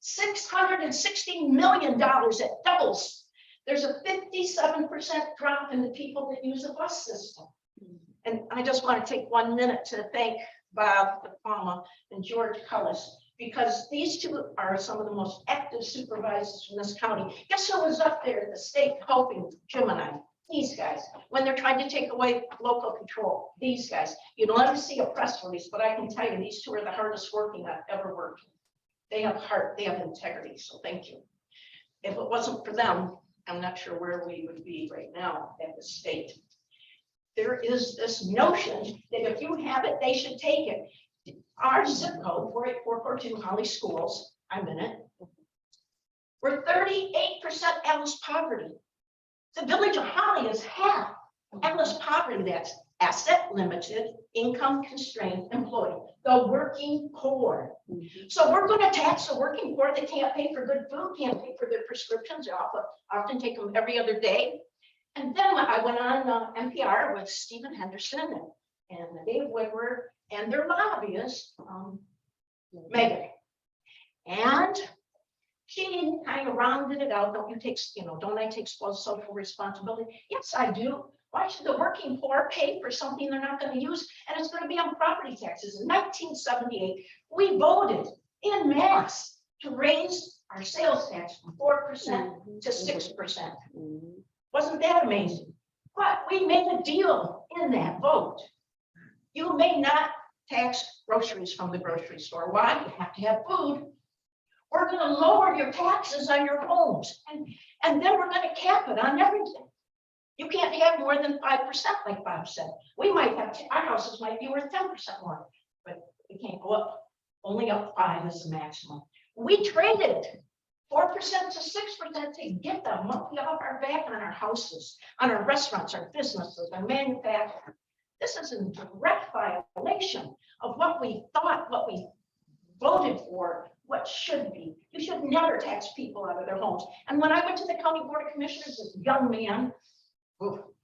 $660 million, it doubles. There's a 57% drop in the people that use the bus system. And I just want to take 1 minute to thank Bob Palma and George Cullis, because these 2 are some of the most active supervisors in this county. Guess who was up there at the state helping Jim and I? These guys, when they're trying to take away local control, these guys. You don't ever see a press release, but I can tell you these 2 are the hardest working I've ever worked. They have heart, they have integrity, so thank you. If it wasn't for them, I'm not sure where we would be right now at the state. There is this notion that if you have it, they should take it. Our zip code, 48442 Holly Schools, I'm in it. We're 38% Alice poverty. The village of Holly is half Alice poverty. That's asset limited, income constrained employee, the working poor. So we're going to tax the working poor that can't pay for good food, can't pay for their prescriptions. They often take them every other day. And then I went on NPR with Stephen Henderson and Dave Woodward and their lobbyist, Megan. And she kind of rounded it out. Don't I take social responsibility? Yes, I do. Why should the working poor pay for something they're not going to use? And it's going to be on property taxes. In 1978, we voted in mass to raise our sales tax from 4% to 6%. Wasn't that amazing? But we made a deal in that vote. You may not tax groceries from the grocery store. Why? You have to have food. We're going to lower your taxes on your homes. And then we're going to cap it on everything. You can't have more than 5%, like Bob said. We might have, our houses might be worth 10% more, but we can't go up. Only up 5 is the maximum. We traded 4% to 6% to get the monkey off our back on our houses, on our restaurants, our businesses, our manufacturing. This is a direct violation of what we thought, what we voted for what should be. You should never tax people out of their homes. And when I went to the county board of commissioners, this young man,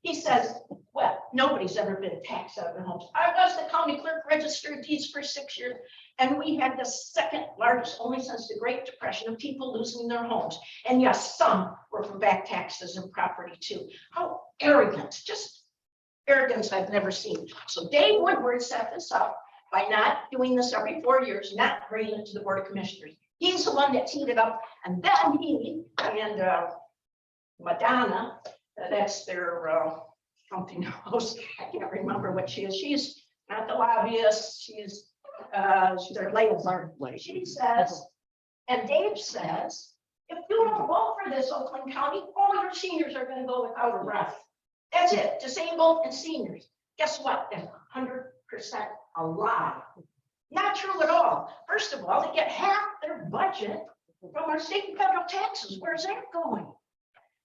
he says, well, nobody's ever been taxed out of their homes. I was the county clerk, registered deeds for 6 years, and we had the second largest, only since the Great Depression, of people losing their homes. And yes, some were for back taxes and property too. How arrogant, just arrogance I've never seen. So Dave Woodward set this up by not doing this every 4 years, not bringing it to the board of commissioners. He's the one that teed it up, and then he and Madonna, that's their something else. I can't remember what she is. She's not the lobbyist. She's their liaison. She says, and Dave says, if you don't vote for this, Oakland County, all your seniors are going to go without a ref. That's it. Disabled and seniors. Guess what? That's 100% a lie. Not true at all. First of all, they get half their budget from our state and federal taxes. Where's that going?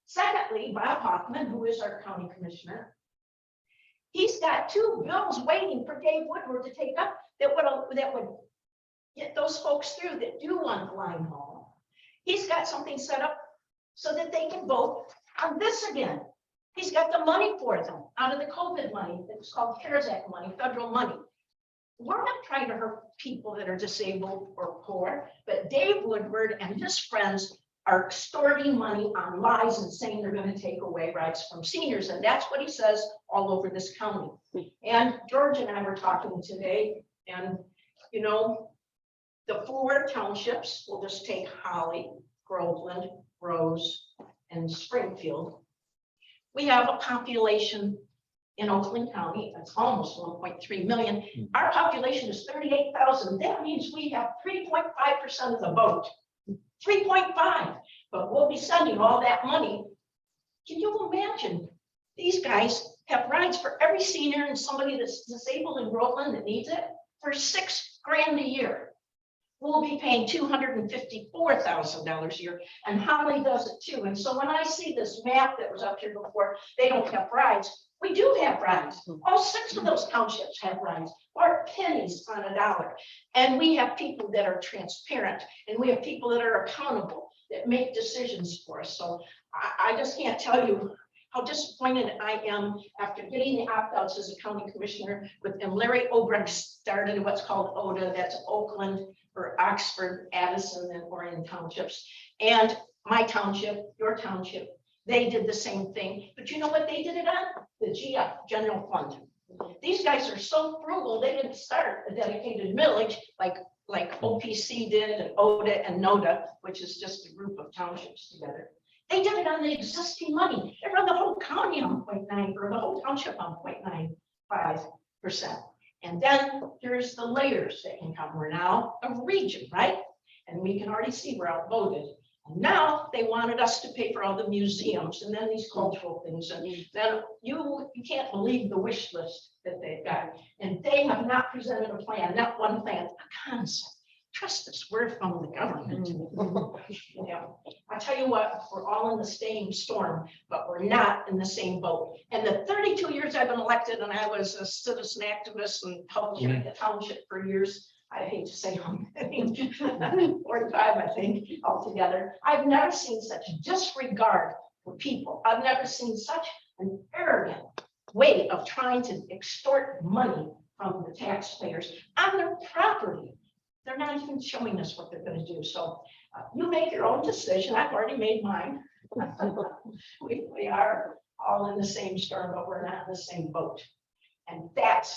Secondly, Bob Hoffman, who is our county commissioner, he's got 2 bills waiting for Dave Woodward to take up that would get those folks through that do want to line home. He's got something set up so that they can vote on this again. He's got the money for them out of the COVID money. It's called CARES Act money, federal money. We're not trying to hurt people that are disabled or poor, but Dave Woodward and his friends are extorting money on lies and saying they're going to take away rights from seniors. And that's what he says all over this county. And George and I were talking today, and you know, the 4 townships, we'll just take Holly, Groveland, Rose, and Springfield. We have a population in Oakland County that's almost 1.3 million. Our population is 38,000. That means we have 3.5% of the vote. 3.5, but we'll be sending all that money. Can you imagine? These guys have rides for every senior and somebody that's disabled in Groveland that needs it for $6 grand a year. We'll be paying $254,000 a year, and Holly does it too. And so when I see this map that was up here before, they don't have rides. We do have rides. All 6 of those townships have rides, or pennies on a dollar. And we have people that are transparent, and we have people that are accountable, that make decisions for us. So I just can't tell you how disappointed I am after getting the opt-outs as a county commissioner with them. Larry Obrecht started what's called ODA, that's Oakland or Oxford, Addison, and Orion townships. And my township, your township, they did the same thing. But you know what they did it on? The GF, General Fund. These guys are so frugal, they didn't start a dedicated millage like OPC did, and ODA and NODA, which is just a group of townships together. They did it on the existing money. They run the whole county on 0.9, or the whole township on 0.95%. And then there's the layers that can come. We're now a region, right? And we can already see we're outvoted. And now they wanted us to pay for all the museums and then these cultural things. And then you can't believe the wish list that they've got. And they have not presented a plan, not one plan, a concept. Trust us, we're from the government. Yeah. I tell you what, we're all in the same storm, but we're not in the same boat. And the 32 years I've been elected, and I was a citizen activist and publisher in the township for years, I hate to say how many, 45, I think, altogether. I've never seen such disregard for people. I've never seen such an arrogant way of trying to extort money from the taxpayers on their property. They're not even showing us what they're going to do. So you make your own decision. I've already made mine. We are all in the same storm, but we're not in the same boat. And that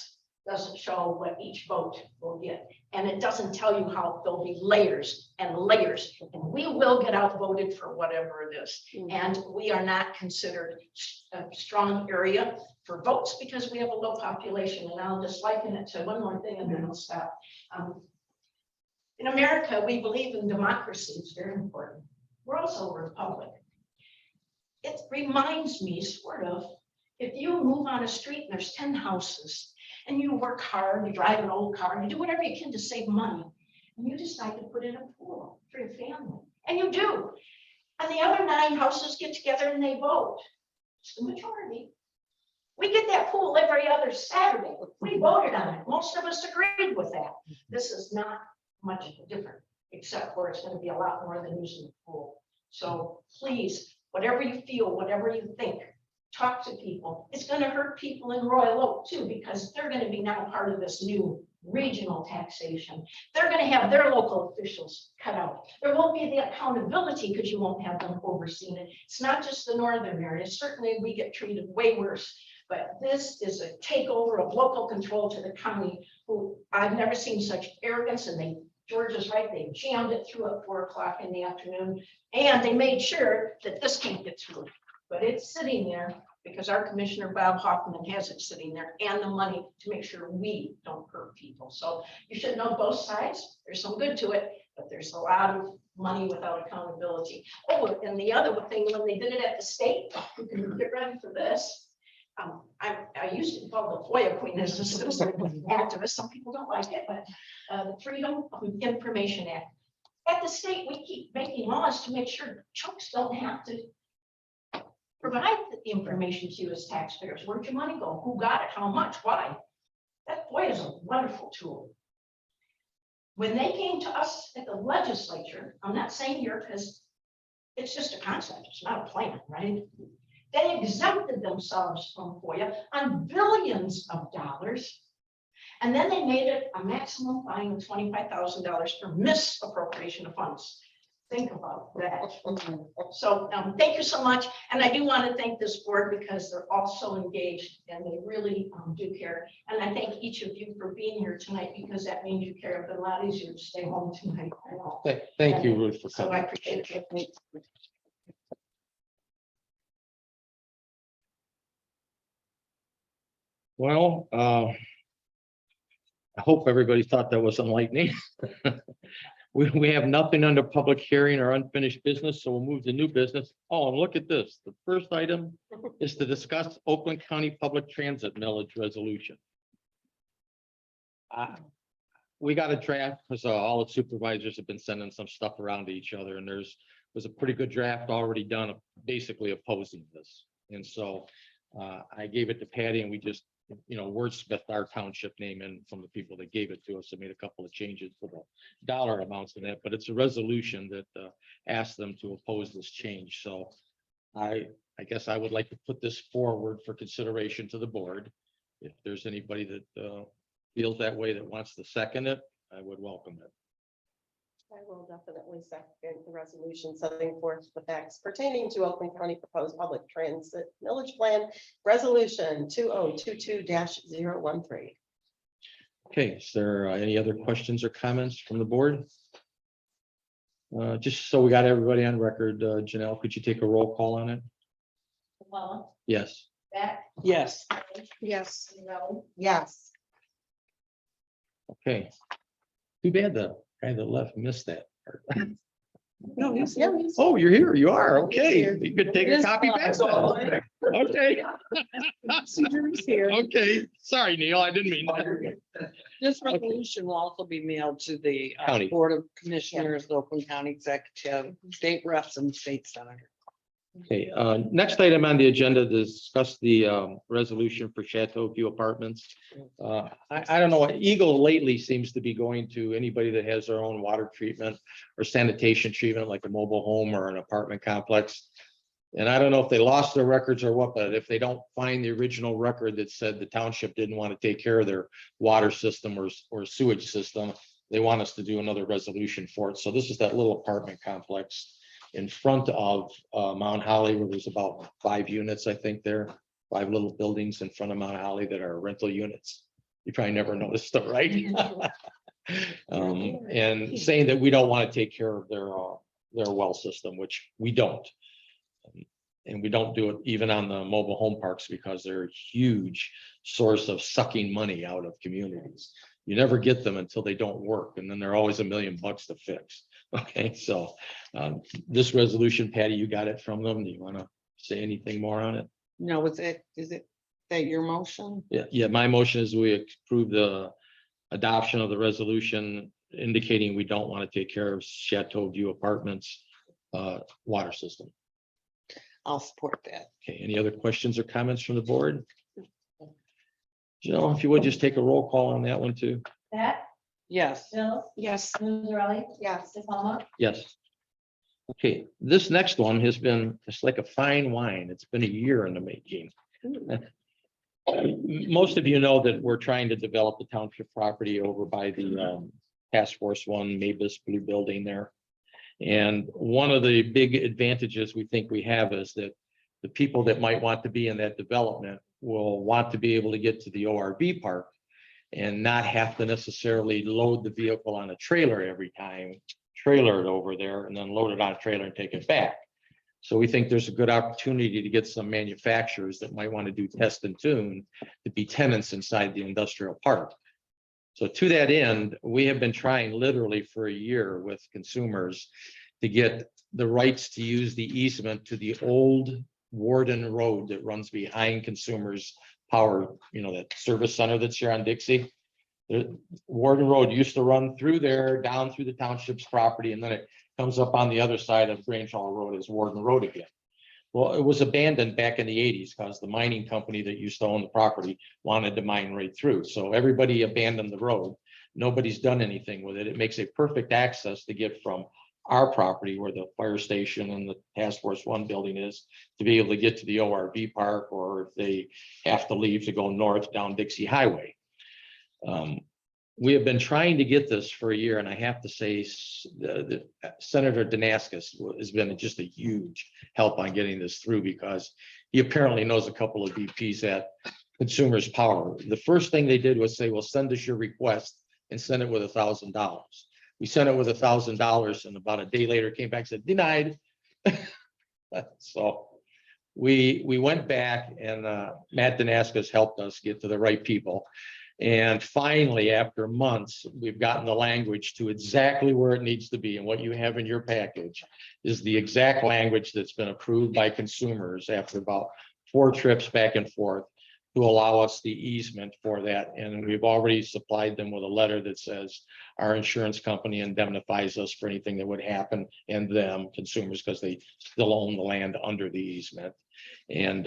doesn't show what each vote will get. And it doesn't tell you how there'll be layers and layers. And we will get outvoted for whatever it is. And we are not considered a strong area for votes because we have a low population. And I'll just liken it to one more thing and then I'll stop. In America, we believe in democracy. It's very important. We're also a republic. It reminds me sort of, if you move on a street and there's 10 houses and you work hard, you drive an old car, you do whatever you can to save money, and you decide to put in a pool for your family, and you do. And the other 9 houses get together and they vote. It's the majority. We get that pool every other Saturday. We voted on it. Most of us agreed with that. This is not much different. except for it's gonna be a lot more than using the pool. So please, whatever you feel, whatever you think, talk to people. It's gonna hurt people in Royal Oak too, because they're gonna be now part of this new regional taxation. They're gonna have their local officials cut out. There won't be the accountability because you won't have them overseeing it. It's not just the northern area. Certainly we get treated way worse. But this is a takeover of local control to the county, who I've never seen such arrogance, and George is right, they jammed it through at 4 o'clock in the afternoon. And they made sure that this can't get through, but it's sitting there because our Commissioner Bob Hoffman has it sitting there and the money to make sure we don't hurt people. So you should know both sides. There's some good to it, but there's a lot of money without accountability. Oh, and the other thing, when they did it at the state, you can get ready for this. I used to call the FOIA queen as a citizen activist. Some people don't like it, but the Freedom of Information Act. At the state, we keep making laws to make sure chunks don't have to provide the information to you as taxpayers. Where'd your money go? Who got it? How much? Why? That FOIA is a wonderful tool. When they came to us at the legislature, I'm not saying here because it's just a concept, it's not a plan, right? They exempted themselves from FOIA on billions of dollars. And then they made it a maximum fine of $25,000 for misappropriation of funds. Think about that. So thank you so much. And I do want to thank this board because they're all so engaged and they really do care. And I thank each of you for being here tonight because that means you care. It's been a lot easier to stay home tonight. I know. Thank you, Ruth, for So I coming. appreciate it. Well, I hope everybody thought that was enlightening. We have nothing under public hearing or unfinished business, so we'll move to new business. Oh, and look at this. The first item is to discuss Oakland County Public Transit millage resolution. We got a draft because all the supervisors have been sending some stuff around to each other, and was a pretty good draft already done, basically opposing this. And so I gave it to Patty, and we just, wordsmithed our township name in from the people that gave it to us and made a couple of changes to the dollar amounts in that, but it's a resolution that asks them to oppose this change. So I guess I would like to put this forward for consideration to the board. If there's anybody that feels that way that wants to second it, I would welcome it. I will definitely second the resolution setting forth the facts pertaining to Oakland County proposed public transit millage plan, resolution 2022-013. Okay, is there any other questions or comments from the board? Just so we got everybody on record, Janelle, could you take a roll call on it? Capella, Yes. Beck, Yes. Yes. Rose, Yes. Okay. Too bad the guy that left missed that part. No, he's. Yeah. Oh, you're here. You are. He's Okay. here. You could take It a is copy back. fine. Okay. He's here. Okay. Sorry, Neil. I didn't mean that. This resolution will also be mailed to the County. Board of Commissioners, Oakland County Executive, state reps and state senator. Okay, next item on the agenda, discuss the resolution for Chateau View Apartments. I don't know, Eagle lately seems to be going to anybody that has their own water treatment or sanitation treatment, like a mobile home or an apartment complex. And I don't know if they lost their records or what, but if they don't find the original record that said the township didn't want to take care of their water system or sewage system, they want us to do another resolution for it. So this is that little apartment complex in front of Mount Holly, where there's about 5 units, I think there, 5 little buildings in front of Mount Holly that are rental units. You probably never noticed them, right? And saying that we don't want to take care of their well system, which we don't. And we don't do it even on the mobile home parks because they're a huge source of sucking money out of communities. You never get them until they don't work, and then they're always $1 million to fix. Okay, so this resolution, Patty, you got it from them. Do you want to say anything more on it? No, is it that your motion? Yeah, my motion is we approve the adoption of the resolution indicating we don't want to take care of Chateau View Apartments water system. I'll support that. Okay, any other questions or comments from the board? Jill, if you would just take a roll call on that one too. Beck, Yes. Bill, Yes. Cosarelli, Yes. DePalma, Yes. Okay, this next one has been, it's like a fine wine. It's been a year in the making. Most of you know that we're trying to develop the township property over by the Task Force One Mavis Blue Building there. And one of the big advantages we think we have is that the people that might want to be in that development will want to be able to get to the ORV park and not have to necessarily load the vehicle on a trailer every time, trailer it over there and then load it on a trailer and take it back. So we think there's a good opportunity to get some manufacturers that might want to do test and tune to be tenants inside the industrial park. So to that end, we have been trying literally for a year with consumers to get the rights to use the easement to the old Warden Road that runs behind Consumers Power, you know, that service center that's here on Dixie. The Warden Road used to run through there, down through the township's property, and then it comes up on the other side of Grange Hall Road as Warden Road again. Well, it was abandoned back in the 80s because the mining company that used to own the property wanted to mine right through. So everybody abandoned the road. Nobody's done anything with it. It makes a perfect access to get from our property where the fire station and the Task Force One building is to be able to get to the ORV park, or if they have to leave to go north down Dixie Highway. We have been trying to get this for a year, and I have to say Senator Damascus has been just a huge help on getting this through because he apparently knows a couple of VPs at Consumers Power. The first thing they did was say, well, send us your request and send it with $1,000. We sent it with $1,000, and about a day later came back and said, denied. So we went back, and Matt Damascus helped us get to the right people. And finally, after months, we've gotten the language to exactly where it needs to be. And what you have in your package is the exact language that's been approved by Consumers after about 4 trips back and forth to allow us the easement for that. And we've already supplied them with a letter that says our insurance company indemnifies us for anything that would happen, and them, Consumers, because they still own the land under the easement. And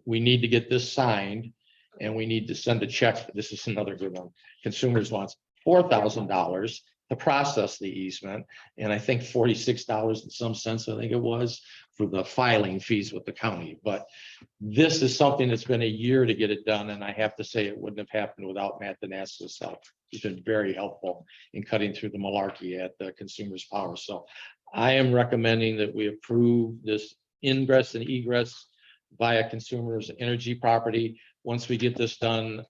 we need to get this signed. And we need to send a check. This is another good one. Consumers wants $4,000 to process the easement. And I think $46 in some sense, I think it was, for the filing fees with the county. But this is something that's been a year to get it done. And I have to say it wouldn't have happened without Matt Damascus' help. He's been very helpful in cutting through the malarkey at the Consumers Power. So I am recommending that we approve this ingress and egress via Consumers Energy property. Once we get this done,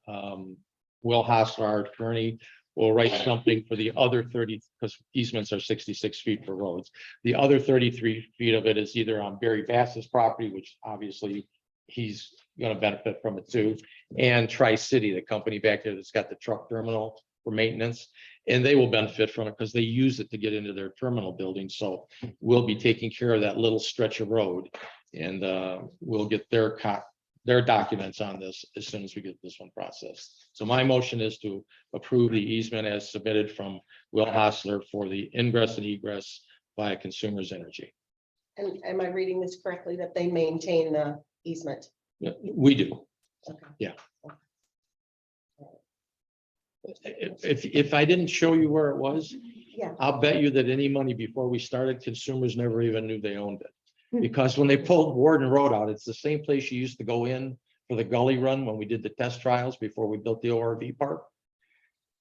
Will Hassler, our attorney, will write something for the other 30, because easements are 66 feet for roads. The other 33 feet of it is either on Barry Bass's property, which obviously he's going to benefit from it too, and Tri-City, the company back there that's got the truck terminal for maintenance, and they will benefit from it because they use it to get into their terminal building. So we'll be taking care of that little stretch of road, and we'll get their documents on this as soon as we get this one processed. So my motion is to approve the easement as submitted from Will Hassler for the ingress and egress via Consumers Energy. And am I reading this correctly, that they maintain the easement? Yeah, we do. Okay. Yeah. If I didn't show you where it was, Yeah. I'll bet you that any money before we started, Consumers never even knew they owned it. Because when they pulled Warden Road out, it's the same place you used to go in for the gully run when we did the test trials before we built the ORV park.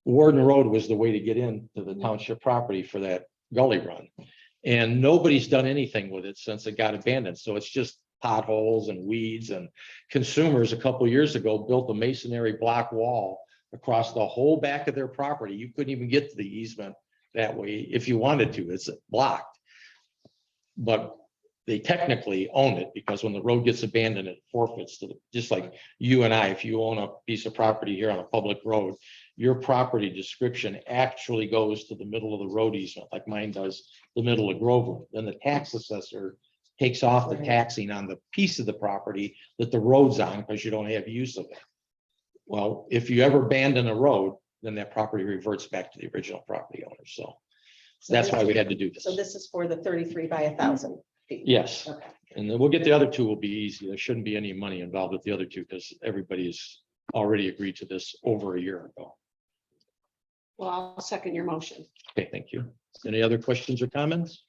Warden Road was the way to get into the township property for that gully run. And nobody's done anything with it since it got abandoned. So it's just potholes and weeds, and Consumers a couple of years ago built a masonry block wall across the whole back of their property. You couldn't even get to the easement that way if you wanted to. It's blocked. But they technically own it, because when the road gets abandoned, it forfeits to just like you and I, if you own a piece of property here on a public road, your property description actually goes to the middle of the road easement, like mine does, the middle of Groveland. Then the tax assessor takes off the taxing on the piece of the property that the road's on because you don't have use of it. Well, if you ever abandon a road, then that property reverts back to the original property owner. So that's why we had to do this. So this is for the 33 by 1,000 feet? Yes. Okay. And then we'll get the other two will be easy. There shouldn't be any money involved with the other two because everybody's already agreed to this over a year ago. Well, I'll second your motion. Okay, thank you. Any other questions or comments?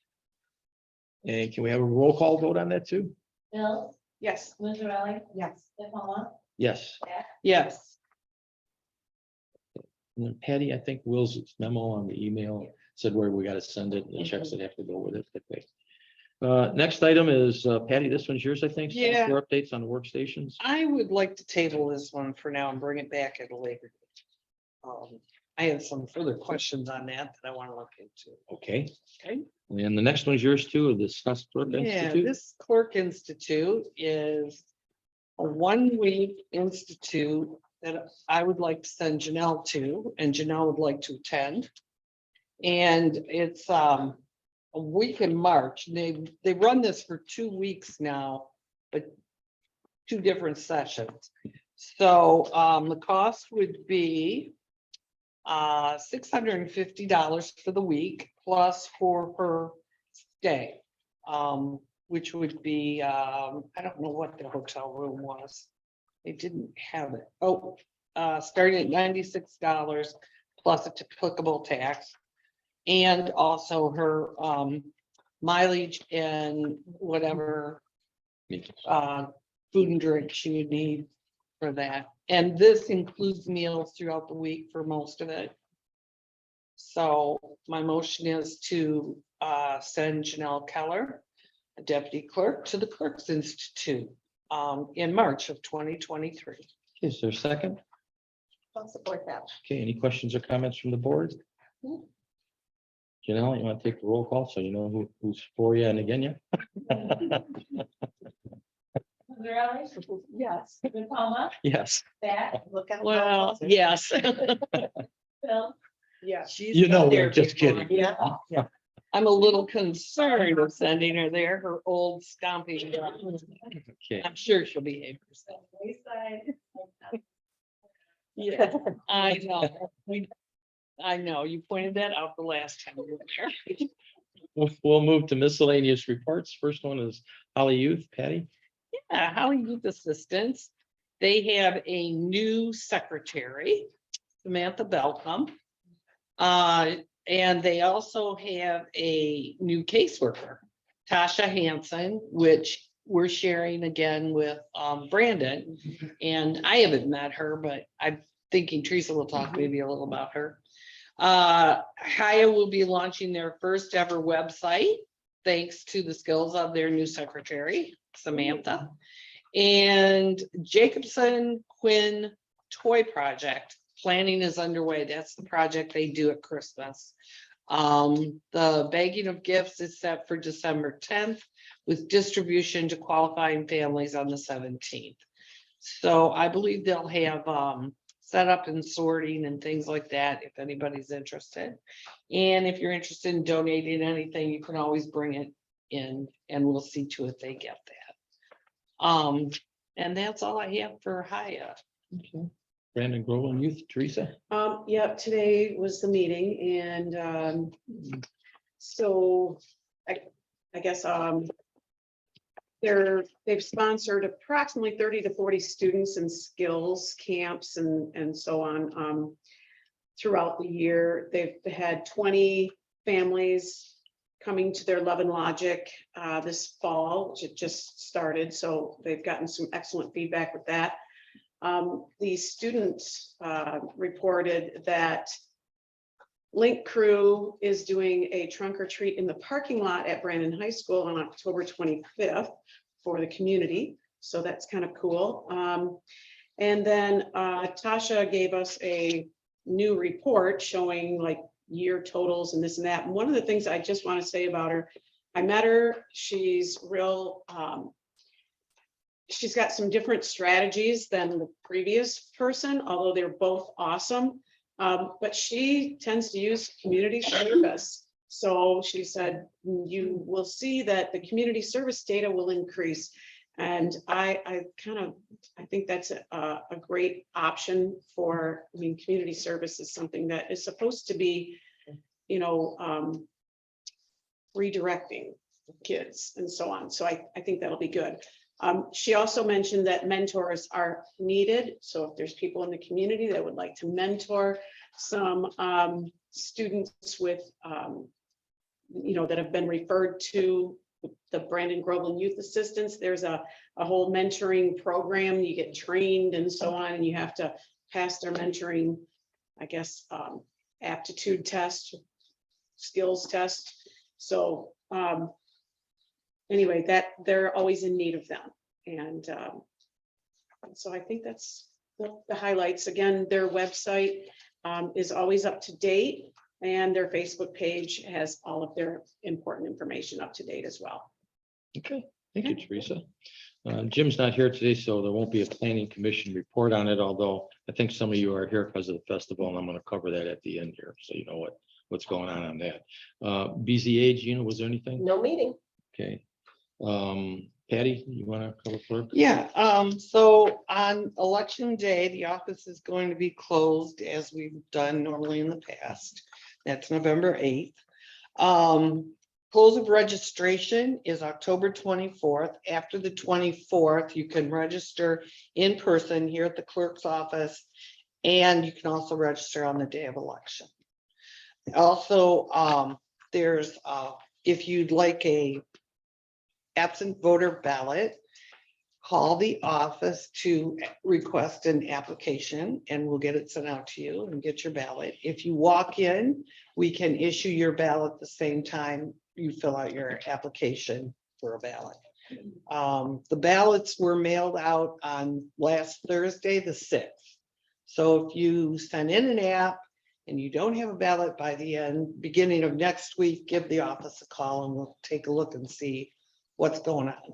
And can we have a roll call vote on that too? Bill, Yes. Israeli, Yes. Paula, Yes. Yes. And then Patty, I think Will's memo on the email said where we gotta send it, the checks that have to go with it. Okay. Next item is, Patty, this one's yours, I think. Yeah. For updates on the workstations. I would like to table this one for now and bring it back at a later date. I have some further questions on that I want to look into. Okay. Okay. And the next one's yours too, the Discuss Clerk Yeah, Institute. this Clerk Institute is a 1-week institute that I would like to send Janelle to, and Janelle would like to attend. And it's a week in March. They run this for 2 weeks now, but 2 different sessions. So the cost would be $650 for the week plus for her stay. Which would be, I don't know what the hotel room was. They didn't have it. Oh, starting at $96 plus a applicable tax. And also her mileage and whatever food and drink she would need for that. And this includes meals throughout the week for most of it. So my motion is to send Janelle Keller, a deputy clerk, to the Clerks Institute in March of 2023. Is there a second? I'll support that. Okay, any questions or comments from the board? Janelle, you want to take the roll call so you know who's for you and again, yeah? Israeli, Yes. Paula, Yes. Back, Look at. Well, yes. Bill, Yeah. she's You know, been we're there just before. kidding. Yeah. I'm a little concerned of sending her there, her old stomping ground. Okay, I'm sure she'll behave herself. Wayside. Yeah, I know. I know, you pointed that out the last time we were there. we'll move to miscellaneous reports. First one is Holly Youth, Patty. Yeah, Holly Youth Assistance. They have a new secretary, Samantha Belcom. And they also have a new caseworker, Tasha Hanson, which we're sharing again with Brandon. And I haven't met her, but I'm thinking Teresa will talk maybe a little about her. Haya will be launching their first ever website, thanks to the skills of their new secretary, Samantha. And Jacobson Quinn Toy Project, planning is underway. That's the project they do at Christmas. The bagging of gifts is set for December 10th with distribution to qualifying families on the 17th. So I believe they'll have setup and sorting and things like that if anybody's interested. And if you're interested in donating anything, you can always bring it in and we'll see to it they get that. And that's all I have for Haya. Brandon Groveland Youth, Teresa. Yep, today was the meeting and, so I guess, they've sponsored approximately 30 to 40 students in skills camps and so on, throughout the year. They've had 20 families coming to their Love and Logic, this fall, which it just started. So they've gotten some excellent feedback with that. The students reported that Link Crew is doing a trunk or treat in the parking lot at Brandon High School on October 25th for the community. So that's kind of cool. And then Tasha gave us a new report showing like year totals and this and that. And one of the things I just want to say about her, I met her, she's real, she's got some different strategies than the previous person, although they're both awesome. But she tends to use community service. So she said, you will see that the community service data will increase. And I think that's a great option for, I mean, community service is something that is supposed to be, you know, redirecting kids and so on. So I think that'll be good. She also mentioned that mentors are needed. So if there's people in the community that would like to mentor some students with, that have been referred to the Brandon Groveland Youth Assistance, there's a whole mentoring program. You get trained and so on, and you have to pass their mentoring, I guess, aptitude test, skills test. So anyway, that they're always in need of them. And so I think that's the highlights. Again, their website is always up to date, and their Facebook page has all of their important information up to date as well. Okay, thank you, Teresa. Jim's not here today, so there won't be a planning commission report on it, although I think some of you are here because of the festival, and I'm going to cover that at the end here, so you know what's going on that. BZA, Gina, was there anything? No meeting. Okay. Patty, you want to cover clerk? Yeah, so on election day, the office is going to be closed as we've done normally in the past. That's November 8th. Close of registration is October 24th. After the 24th, you can register in person here at the clerk's office, and you can also register on the day of election. Also, there's if you'd like a absent voter ballot, call the office to request an application, and we'll get it sent out to you and get your ballot. If you walk in, we can issue your ballot the same time you fill out your application for a ballot. The ballots were mailed out on last Thursday, the 6th. So if you send in an app and you don't have a ballot by the beginning of next week, give the office a call and we'll take a look and see what's going on.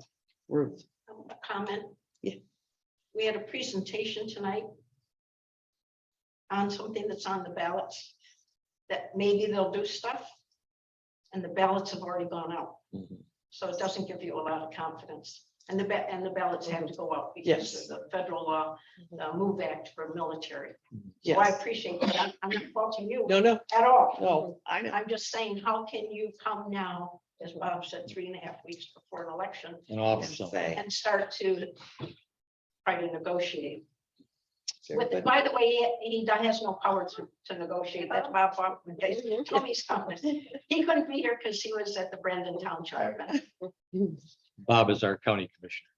Ruth. A comment. Yeah. We had a presentation tonight on something that's on the ballots, that maybe they'll do stuff, and the ballots have already gone out. Mhm. So it doesn't give you a lot of confidence. And the ballots have to go out because Yes. of the federal law, the MOVE Act for military. So I Yes. appreciate that. I'm not faulting you No, no, at all. no, I know. I'm just saying, how can you come now, as Bob said, 3.5 weeks before an election, An officer. Say. and start to try to negotiate? Everybody- By the way, he has no power to negotiate. That's Bob Hoffman. Told me something. He couldn't be here because he was at the Groveland Township. We Bob is our county commissioner.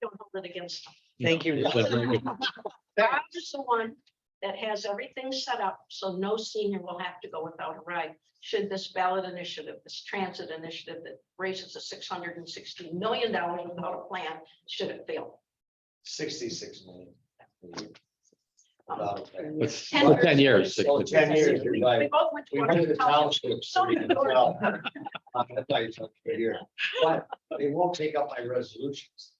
don't hold it against him. Thank you. It's a very good- Bob is the one that has everything set up, so no senior will have to go without a ride. Should this ballot initiative, this transit initiative that raises the $660 million without a plan, should it fail? 66 million. It's 10 for 10 years. So 10 years, you're We right. both went to We our went to the township. townships. So so we did can George. tell. I'm gonna tell you something here, but they won't take up my resolutions.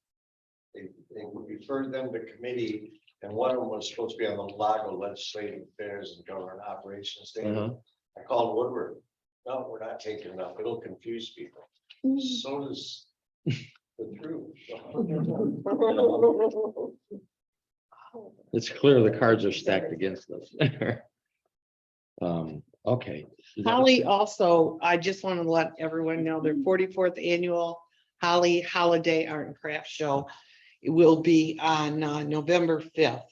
They referred them to committee, and one of them was supposed to be on the Lago Legislative Affairs and Government Operations thing. Mhm. I called Woodward. No, we're not taking it up. It'll confuse people. So does the truth. It's clear the cards are stacked against us. Okay. Holly also, I just want to let everyone know their 44th annual Holly Holiday Art and Craft Show. It will be on November 5th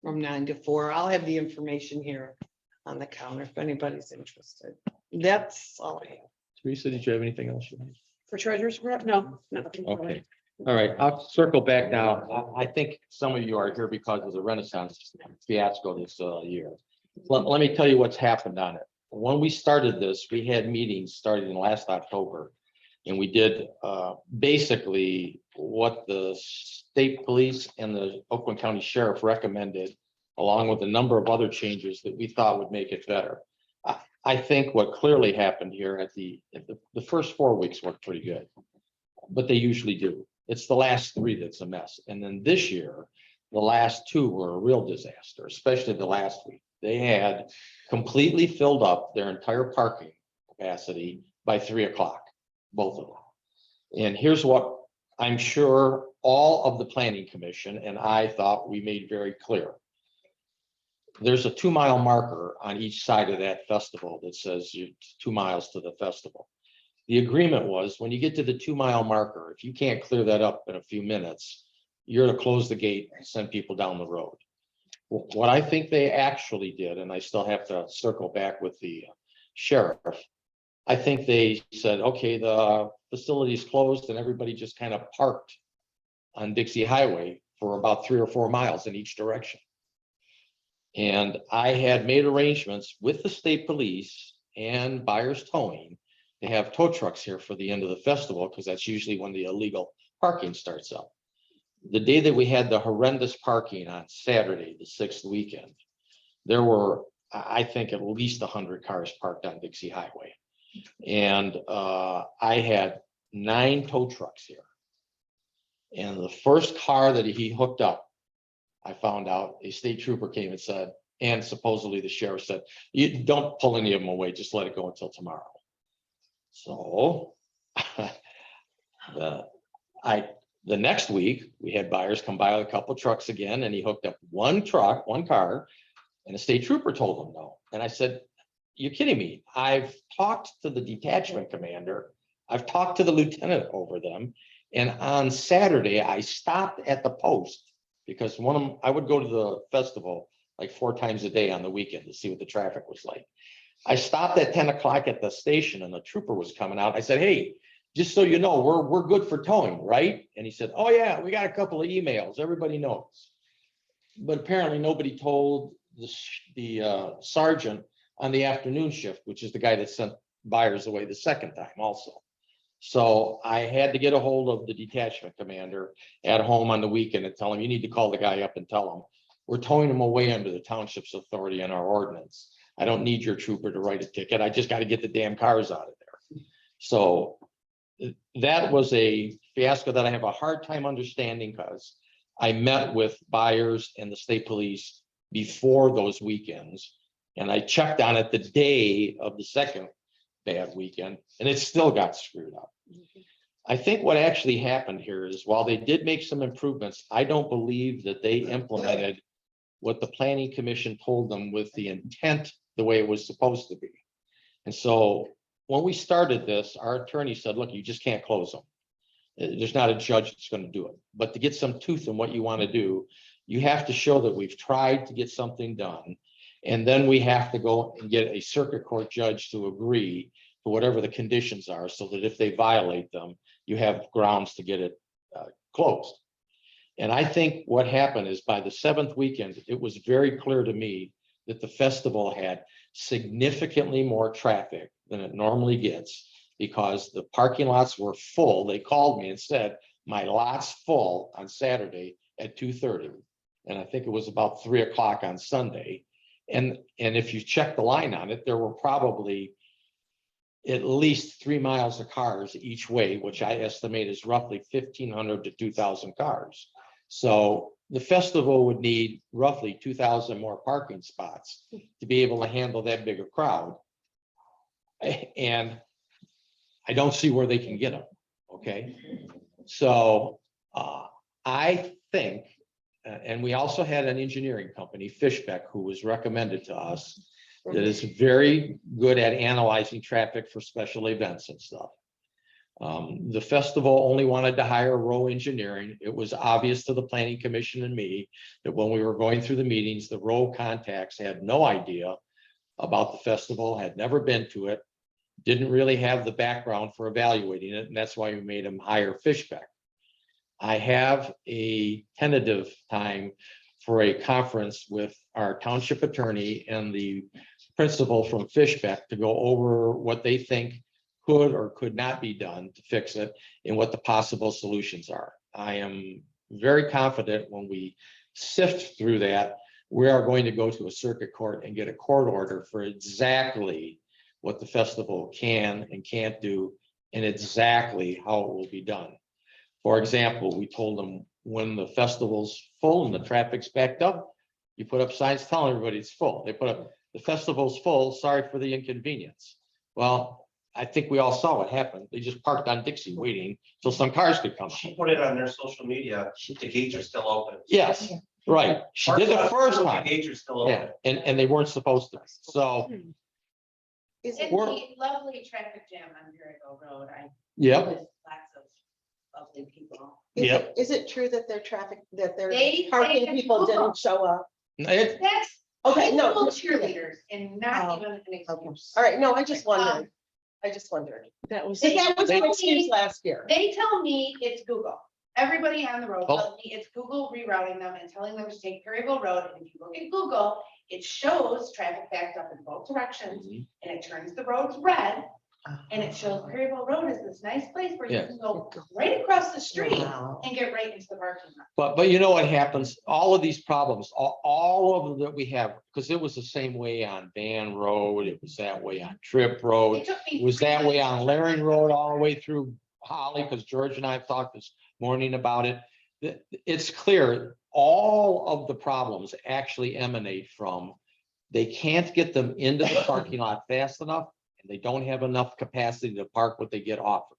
from 9 to 4. I'll have the information here on the counter if anybody's interested. That's all I have. Teresa, did you have anything else? you need? For treasurer's rep? No. nothing for Okay, all right, I'll circle back now. I think some of you are here because of the Renaissance fiasco this year. Let me tell you what's happened on it. When we started this, we had meetings starting last October. And we did basically what the state police and the Oakland County Sheriff recommended, along with a number of other changes that we thought would make it better. I think what clearly happened here at the first 4 weeks worked pretty good, but they usually do. It's the last 3 that's a mess. And then this year, the last 2 were a real disaster, especially the last week. They had completely filled up their entire parking capacity by 3 o'clock, both of them. And here's what I'm sure all of the planning commission and I thought we made very clear. There's a 2-mile marker on each side of that festival that says 2 miles to the festival. the agreement was when you get to the 2 mile marker, if you can't clear that up in a few minutes, you're to close the gate and send people down the road. What I think they actually did, and I still have to circle back with the sheriff, I think they said, okay, the facility's closed, and everybody just kind of parked on Dixie Highway for about 3 or 4 miles in each direction. And I had made arrangements with the state police and Buyers Towing to have tow trucks here for the end of the festival, because that's usually when the illegal parking starts up. The day that we had the horrendous parking on Saturday, the 6th weekend, there were, I think, at least 100 cars parked on Dixie Highway. And I had 9 tow trucks here. And the first car that he hooked up, I found out a state trooper came and said, and supposedly the sheriff said, you don't pull any of them away, just let it go until tomorrow. So the next week we had buyers come by with a couple of trucks again, and he hooked up one car, and a state trooper told him no. And I said, you're kidding me. I've talked to the detachment commander. I've talked to the lieutenant over them. And on Saturday, I stopped at the post because I would go to the festival like 4 times a day on the weekend to see what the traffic was like. I stopped at 10 o'clock at the station, and the trooper was coming out. I said, hey, just so you know, we're good for towing, right? And he said, oh yeah, we got a couple of emails. Everybody knows. But apparently nobody told the sergeant on the afternoon shift, which is the guy that sent buyers away the second time also. So I had to get a hold of the detachment commander at home on the weekend and tell him, you need to call the guy up and tell him we're towing him away under the township's authority and our ordinance. I don't need your trooper to write a ticket. I just got to get the damn cars out of there. So that was a fiasco that I have a hard time understanding, because I met with buyers and the state police before those weekends, and I checked on it the day of the second bad weekend, and it still got screwed up. I think what actually happened here is, while they did make some improvements, I don't believe that they implemented what the planning commission told them with the intent the way it was supposed to be. And so when we started this, our attorney said, look, you just can't close them. There's not a judge that's going to do it. But to get some tooth in what you want to do, you have to show that we've tried to get something done. And then we have to go and get a circuit court judge to agree to whatever the conditions are, so that if they violate them, you have grounds to get it closed. And I think what happened is, by the 7th weekend, it was very clear to me that the festival had significantly more traffic than it normally gets, because the parking lots were full. They called me and said, my lot's full on Saturday at 2:30. And I think it was about 3 o'clock on Sunday. And if you check the line on it, there were probably at least 3 miles of cars each way, which I estimate is roughly 1,500 to 2,000 cars. So the festival would need roughly 2,000 more parking spots to be able to handle that bigger crowd. And I don't see where they can get them. Okay. So I think, and we also had an engineering company, Fishbeck, who was recommended to us, that is very good at analyzing traffic for special events and stuff. The festival only wanted to hire Row Engineering. It was obvious to the planning commission and me that when we were going through the meetings, the Row contacts had no idea about the festival, had never been to it, didn't really have the background for evaluating it, and that's why we made them hire Fishbeck. I have a tentative time for a conference with our township attorney and the principal from Fishbeck to go over what they think could or could not be done to fix it and what the possible solutions are. I am very confident when we sift through that, we are going to go to a circuit court and get a court order for exactly what the festival can and can't do and exactly how it will be done. For example, we told them when the festival's full and the traffic's backed up, you put up signs telling everybody it's full. They put up, the festival's full, sorry for the inconvenience. Well, I think we all saw what happened. They just parked on Dixie waiting till some cars could come. She put it on their social media, the gates are still open. Yes, right. She did the first The time. gates are still Yeah, open. and they weren't supposed to. So Is It's it, a lovely traffic jam on Perryville Road. Yep. With lots of lovely people. is it true that their traffic, that their They parking say it's people Google. didn't show up? It- That's Okay, no. Google cheerleaders and not Oh, even an excuse. All right, no, I just wondered. I just wondered. That was. They- That was an they- excuse last year. They tell me it's Google. Everybody on the road Oh. tells me it's Google rerouting them and telling them to take Perryville Road. And if you look at Google, it shows traffic backed up in both directions Mhm. and it turns the roads red. And it shows Perryville Road is this nice place where you Yeah. can go right across the street Wow. and get right into the parking lot. But you know what happens? All of these problems, all of them that we have, because it was the same way on Van Road, it was that way on Trip Road. It took me It was that 3 way weeks on to Laring find Road out. all the way through Holly, because George and I have talked this morning about it. It's clear, all of the problems actually emanate from, they can't get them into the parking lot fast enough, and they don't have enough capacity to park what they get offered.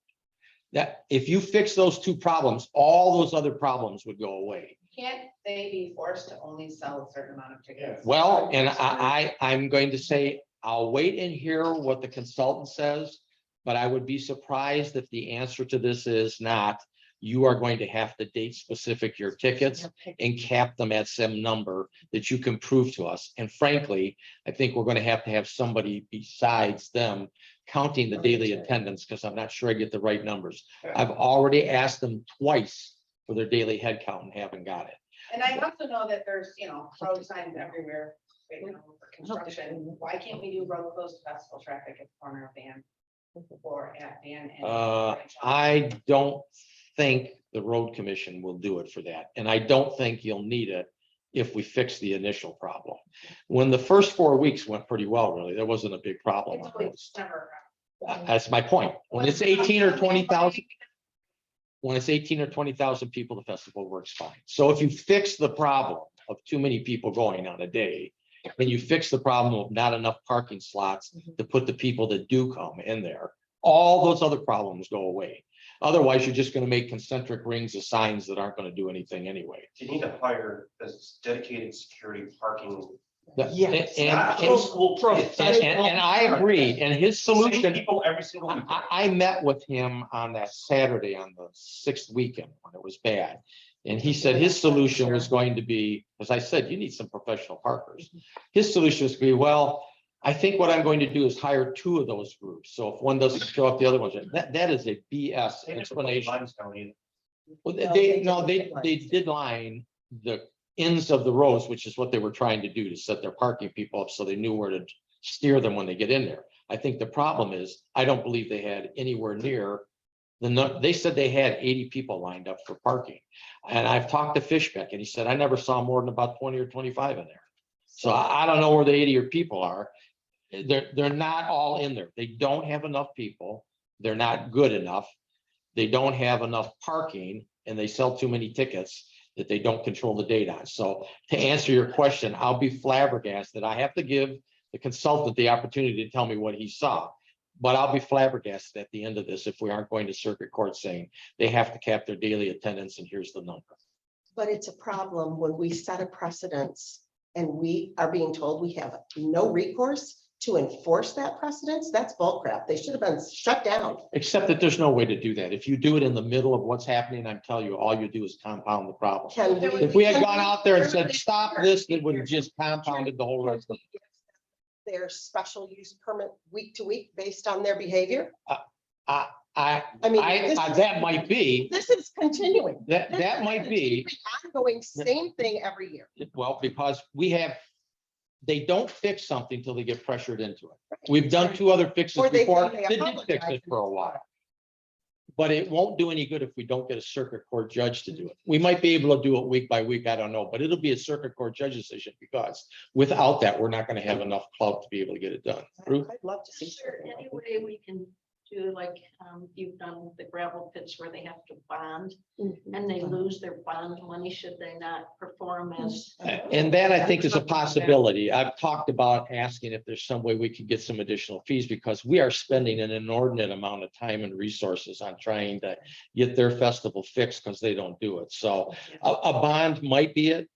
That, if you fix those two problems, all those other problems would go away. Can't they be forced to only sell a certain amount of tickets? Well, and I'm going to say, I'll wait and hear what the consultant says, but I would be surprised if the answer to this is not, you are going to have to date specific your tickets and cap them at some number that you can prove to us. And frankly, I think we're going to have somebody besides them counting the daily attendance, because I'm not sure I get the right numbers. I've already asked them twice for their daily head count and haven't got it. And I also know that there's, road signs everywhere, right now for construction. Why can't we do road closed festival traffic at the corner of Van? Or at Van and. I don't think the road commission will do it for that, and I don't think you'll need it if we fix the initial problem. When the first 4 weeks went pretty well, really, there wasn't a big problem It's on always those. never. That's my point. When it's 18 or 20,000, when it's 18 or 20,000 people, the festival works fine. So if you fix the problem of too many people going on a day, and you fix the problem of not enough parking slots to put the people that do come in there, all those other problems go away. Otherwise, you're just gonna make concentric rings of signs that aren't gonna do anything anyway. You need to hire this dedicated security parking. Yes. Not school kids. And I agree, and his Same solution, people every single week. I met with him on that Saturday on the 6th weekend when it was bad. And he said his solution was going to be, as I said, you need some professional parkers. His solution was to be, well, I think what I'm going to do is hire 2 of those groups. So if one doesn't show up, the other one's, that is a BS They didn't put explanation. lines down either. Well, No, they did line the ends of the roads, which is what they were trying to do, to set their parking people up so they knew where to steer them when they get in there. I think the problem is, I don't believe they had anywhere near they said they had 80 people lined up for parking. And I've talked to Fishbeck and he said, I never saw more than about 20 or 25 in there. So I don't know where the 80 or people are. They're not all in there. They don't have enough people. They're not good enough. They don't have enough parking and they sell too many tickets that they don't control the date on. So to answer your question, I'll be flabbergasted. I have to give the consultant the opportunity to tell me what he saw. But I'll be flabbergasted at the end of this if we aren't going to circuit court saying they have to cap their daily attendance and here's the number. But it's a problem when we set a precedence and we are being told we have no recourse to enforce that precedence. That's bullcrap. They should have been shut down. Except that there's no way to do that. If you do it in the middle of what's happening, I'm telling you, all you do is compound the problem. Can If we had gone out there and said, stop this, it would have just compounded the whole rest of it. Their special use permit week to week based on their behavior? I mean, this is- that might be, This is continuing. that This is might be, Ongoing, same thing every year. well, because they don't fix something till they get pressured into it. We've done 2 other fixes Or they before say that they did fix apologize. it for a while. But it won't do any good if we don't get a circuit court judge to do it. We might be able to do it week by week, I don't know, but it'll be a circuit court judge decision because without that, we're not gonna have enough clout to be able to get it done. Ruth? I'd love to see. Is there something like any way we can do like you've done with the gravel pits where they have to bond that. and they lose their bond money should they not perform as? And that I think is a possibility. I've talked about asking if there's some way we could get some additional fees because we are spending an inordinate amount of time and resources on trying to get their festival fixed because they don't do it. So a bond might be it,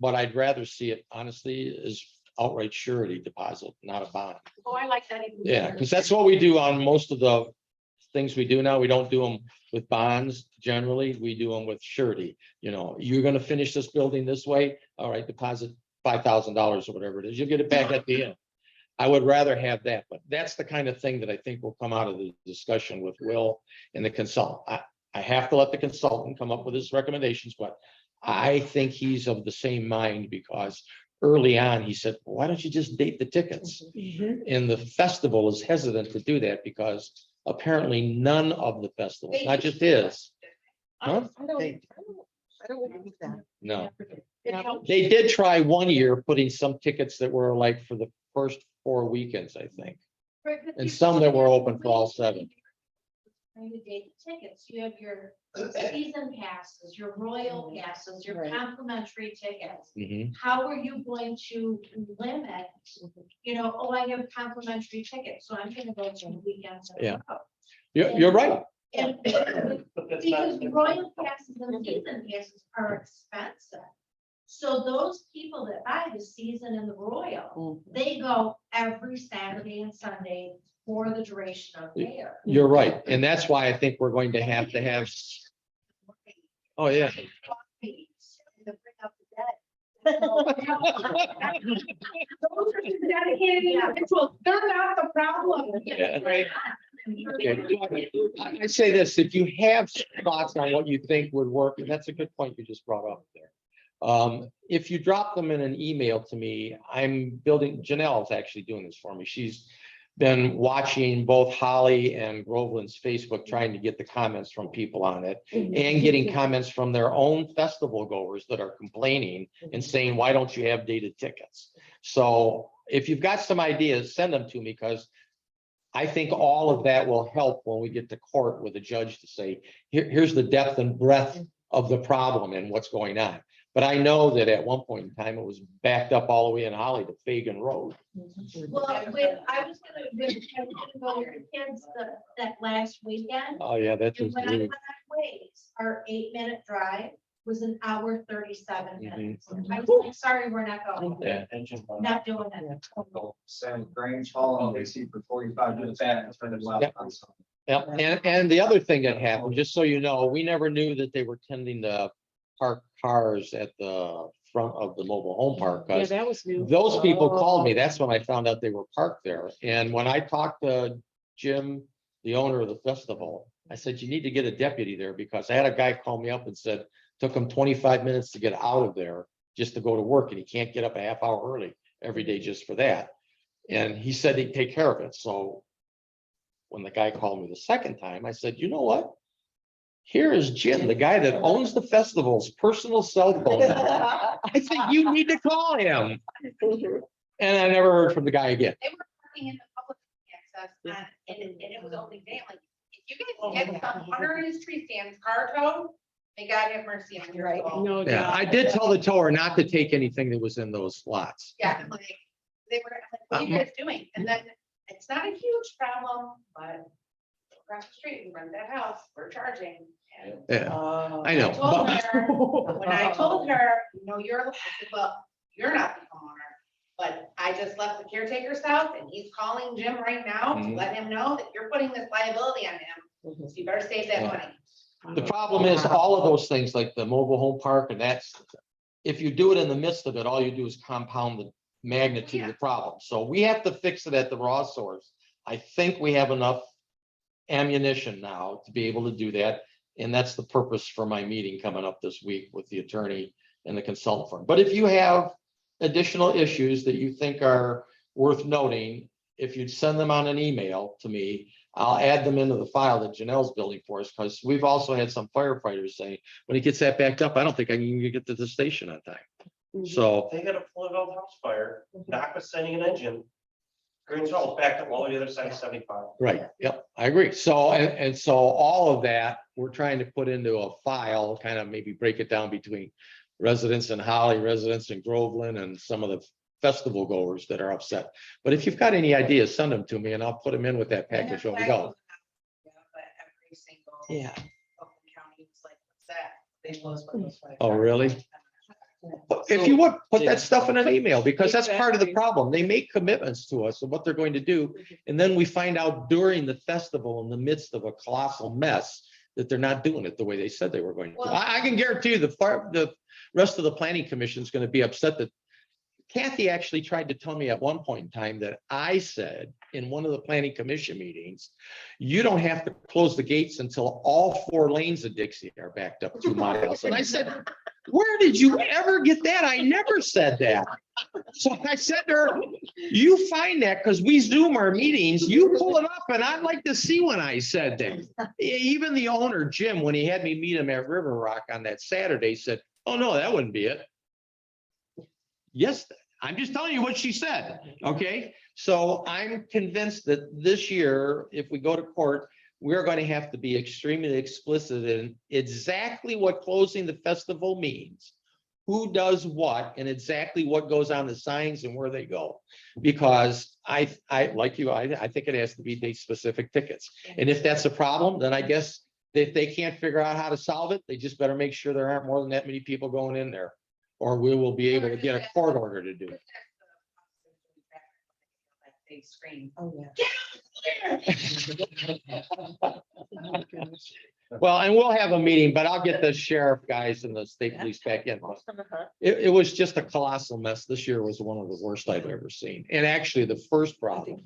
but I'd rather see it honestly is outright surety deposit, not a bond. Oh, I like that even. Yeah, better. because that's what we do on most of the things we do now. We don't do them with bonds generally. We do them with surety. You know, you're gonna finish this building this way. All right, deposit $5,000 or whatever it is. You'll get it back at the end. I would rather have that, but that's the kind of thing that I think will come out of the discussion with Will and the consultant. I have to let the consultant come up with his recommendations, but I think he's of the same mind because early on, he said, why don't you just date the tickets? And the festival is hesitant to do that because apparently none of the festivals, not just his. Huh? I don't believe that. No, It helps. they did try one year putting some tickets that were like for the first 4 weekends, I think. Right, but And you some that were have open for all 7. Trying to date the tickets, you have your season passes, your royal passes, your Right. complimentary tickets. Mhm. How are you going to limit, you know, oh, I have complimentary tickets, so I'm gonna go 2 weekends. in a Yeah. row. You're right. And because royal passes and season passes are expensive. So those people that buy the season and the royal, they go every Saturday and Sunday for the duration of the year. You're right. And that's why I think we're going to have. Oh, yeah. Those are the dedicated individuals, they're not the problem. Yeah. Okay. I say this, if you have thoughts on what you think would work, and that's a good point you just brought up there. If you drop them in an email to me, I'm building, Janelle's actually doing this for me. She's been watching both Holly and Groveland's Facebook, trying to get the comments from people on it and getting comments from their own festival goers that are complaining and saying, why don't you have dated tickets? So if you've got some ideas, send them to me, because I think all of that will help when we get to court with a judge to say, here's the depth and breadth of the problem and what's going on. But I know that at one point in time, it was backed up all the way in Holly to Fagan Road. Well, I was gonna go with the kids that last weekend. Oh, yeah, that's And just when I rude. went on Waze, our 8-minute drive was an hour 37 minutes. I was like, sorry, we're not going, Yeah. not doing it. Send Grange Hall, they see for 45 minutes back, it's been a while. Yep. Yeah, and the other thing that happened, just so you know, we never knew that they were tending to park cars at the front of the mobile home park, Yeah, because that was new. those people called me. That's when I found out they were parked there. And when I talked to Jim, the owner of the festival, I said, you need to get a deputy there, because I had a guy call me up and said, took him 25 minutes to get out of there just to go to work, and he can't get up a half hour early every day just for that. And he said he'd take care of it. So when the guy called me the second time, I said, you know what? Here is Jim, the guy that owns the festival's personal cell phone number. I think you need to call him. And I never heard from the guy again. They were parking in the public access, and it was only day, like, if you guys get some under his tree stands, car towed, may God have mercy on your soul. No, Yeah, I did tell the tower not to take anything that was in those lots. Yeah, like, they were, like, what are you guys doing? And then, it's not a huge problem, but across the street, we rent that house, we're charging. And Yeah, I I know. told but- her, when I told her, you're, I said, well, you're not the homeowner. But I just left the caretaker's house, and he's calling Jim right now to Mhm. let him know that you're putting this liability on him. So you better save that Yeah. money. The problem is all of those things like the mobile home park, and that's, if you do it in the midst of it, all you do is compound the magnitude of the problem. So we have to fix it at the raw source. I think we have enough ammunition now to be able to do that. And that's the purpose for my meeting coming up this week with the attorney and the consultant firm. But if you have additional issues that you think are worth noting, if you'd send them on an email to me, I'll add them into the file that Janelle's building for us, because we've also had some firefighters saying, when he gets that backed up, I don't think I can even get to the station on time. So, They had a Florida house fire, notwithstanding an engine. Grange Hall backed up all the way to the other side of 75. right, yep, I agree. So, and so all of that, we're trying to put into a file, kind of maybe break it down between residents in Holly, residents in Groveland, and some of the festival goers that are upset. But if you've got any ideas, send them to me and I'll put them in with that package when we go. But every single Yeah. Oakland County was like, what's that? They close with those flags. Oh, really? If you would, put that stuff in an email, because that's part of the Exactly. problem. They make commitments to us of what they're going to do. And then we find out during the festival, in the midst of a colossal mess, that they're not doing it the way they said they were going to. Well- I can guarantee you the rest of the planning commission is going to be upset that Kathy actually tried to tell me at one point in time that I said in one of the planning commission meetings, you don't have to close the gates until all 4 lanes of Dixie are backed up to my house. And I said, where did you ever get that? I never said that. So I said to her, you find that because we Zoom our meetings, you pull it up, and I'd like to see when I said that. Even the owner, Jim, when he had me meet him at River Rock on that Saturday, said, oh, no, that wouldn't be it. Yes, I'm just telling you what she said, okay? So I'm convinced that this year, if we go to court, we're going to have to be extremely explicit in exactly what closing the festival means, who does what, and exactly what goes on the signs and where they go. Because I like you, I think it has to be date-specific tickets. And if that's a problem, then I guess if they can't figure out how to solve it, they just better make sure there aren't more than that many people going in there, or we will be able to get a court order to do it. Big screen. Oh, yeah. Well, and we'll have a meeting, but I'll get the sheriff guys and the state police back in. It was just a colossal mess. This year was one of the worst I've ever seen. And actually, the first problem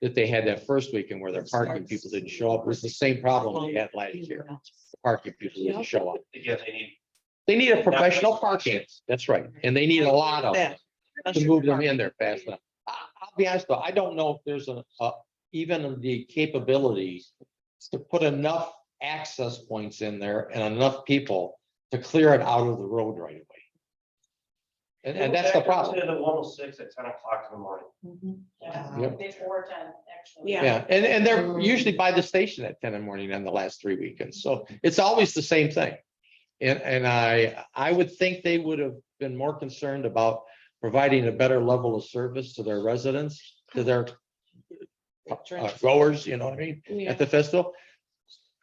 that they had that first weekend where their parking people didn't show up was the same problem they had last year. The parking people didn't show up. Yeah, they need. They need a professional parking. That's right. And they need a lot of them to move them in there fast enough. I'll be honest though, I don't know if there's even the capability to put enough access points in there and enough people to clear it out of the road right away. And that's the problem. To the 106 at 10 o'clock in the morning. Yep. Before 10, actually. Yeah, and they're usually by the station at 10 in the morning on the last 3 weekends. So it's always the same thing. And I would think they would have been more concerned about providing a better level of service to their residents, to their goers, you know what I mean, at the festival.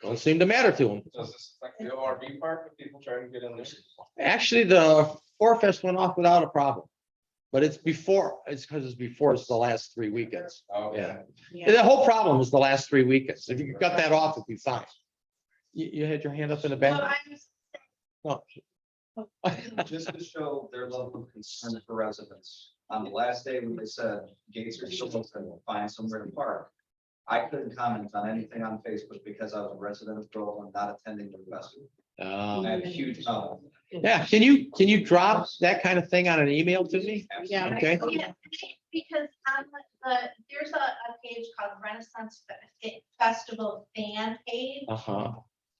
Don't seem to matter to them. Does this affect the ORV park if people try to get in there? Actually, the Fest went off without a problem. But it's because it's before it's the last 3 weekends. Oh, Yeah. The whole problem is the last 3 weekends. If you cut that off, it'd be fine. You had your hand up in the Well, back? No. Just to show their level of concern for residents, on the last day when they said gates are still open, find somewhere to park. I couldn't comment on anything on Facebook because I was a resident of Groveland, not attending the festival. I had a huge problem. Yeah, can you drop that kind of thing on an email to me? Yeah. Okay. Yeah, because on there's a page called Renaissance Festival Fan Page, Uh-huh.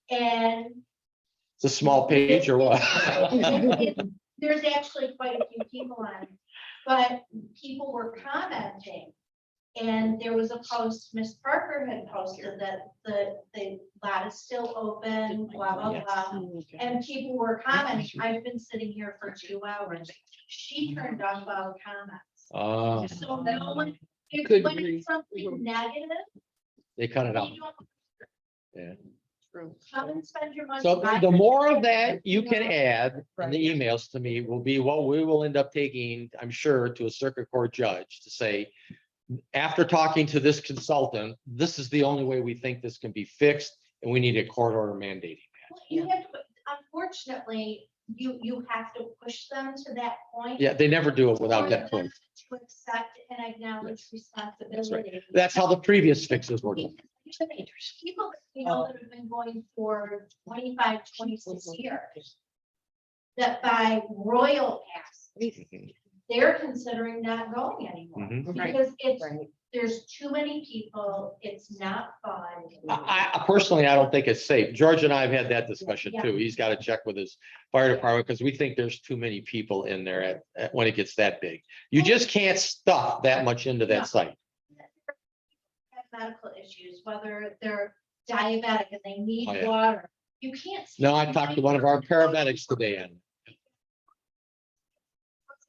and It's a small page or what? there's actually quite a few people on it, but people were commenting. And there was a post, Miss Parker had posted that the lot is still open, blah, blah, blah. And people were commenting, I've been sitting here for 2 hours. She turned off all comments. So no one, Good when grief. it's something negative, They cut it out. you don't Yeah. come and spend your money. So the more of that you can add in the emails to me will be what we will end up taking, I'm sure, to a circuit court judge to say, after talking to this consultant, this is the only way we think this can be fixed, and we need a court order mandating. Well, you have to, unfortunately, you have to push them to that point. Yeah, they never do it without for that them point. To accept and acknowledge responsibility. That's how the previous fixes were done. People, that have been going for 25, 26 years. That by royal pass, they're considering not going anymore. Mhm. Because there's too many people, it's not fun. I personally, I don't think it's safe. George and I have had that discussion Yeah. too. He's got to check with his fire department because we think there's too many people in there when it gets that big. You just can't stuff that much into that site. Have medical issues, whether they're diabetic and they need Oh, yeah. water. You can't. No, I talked to one of our paramedics today and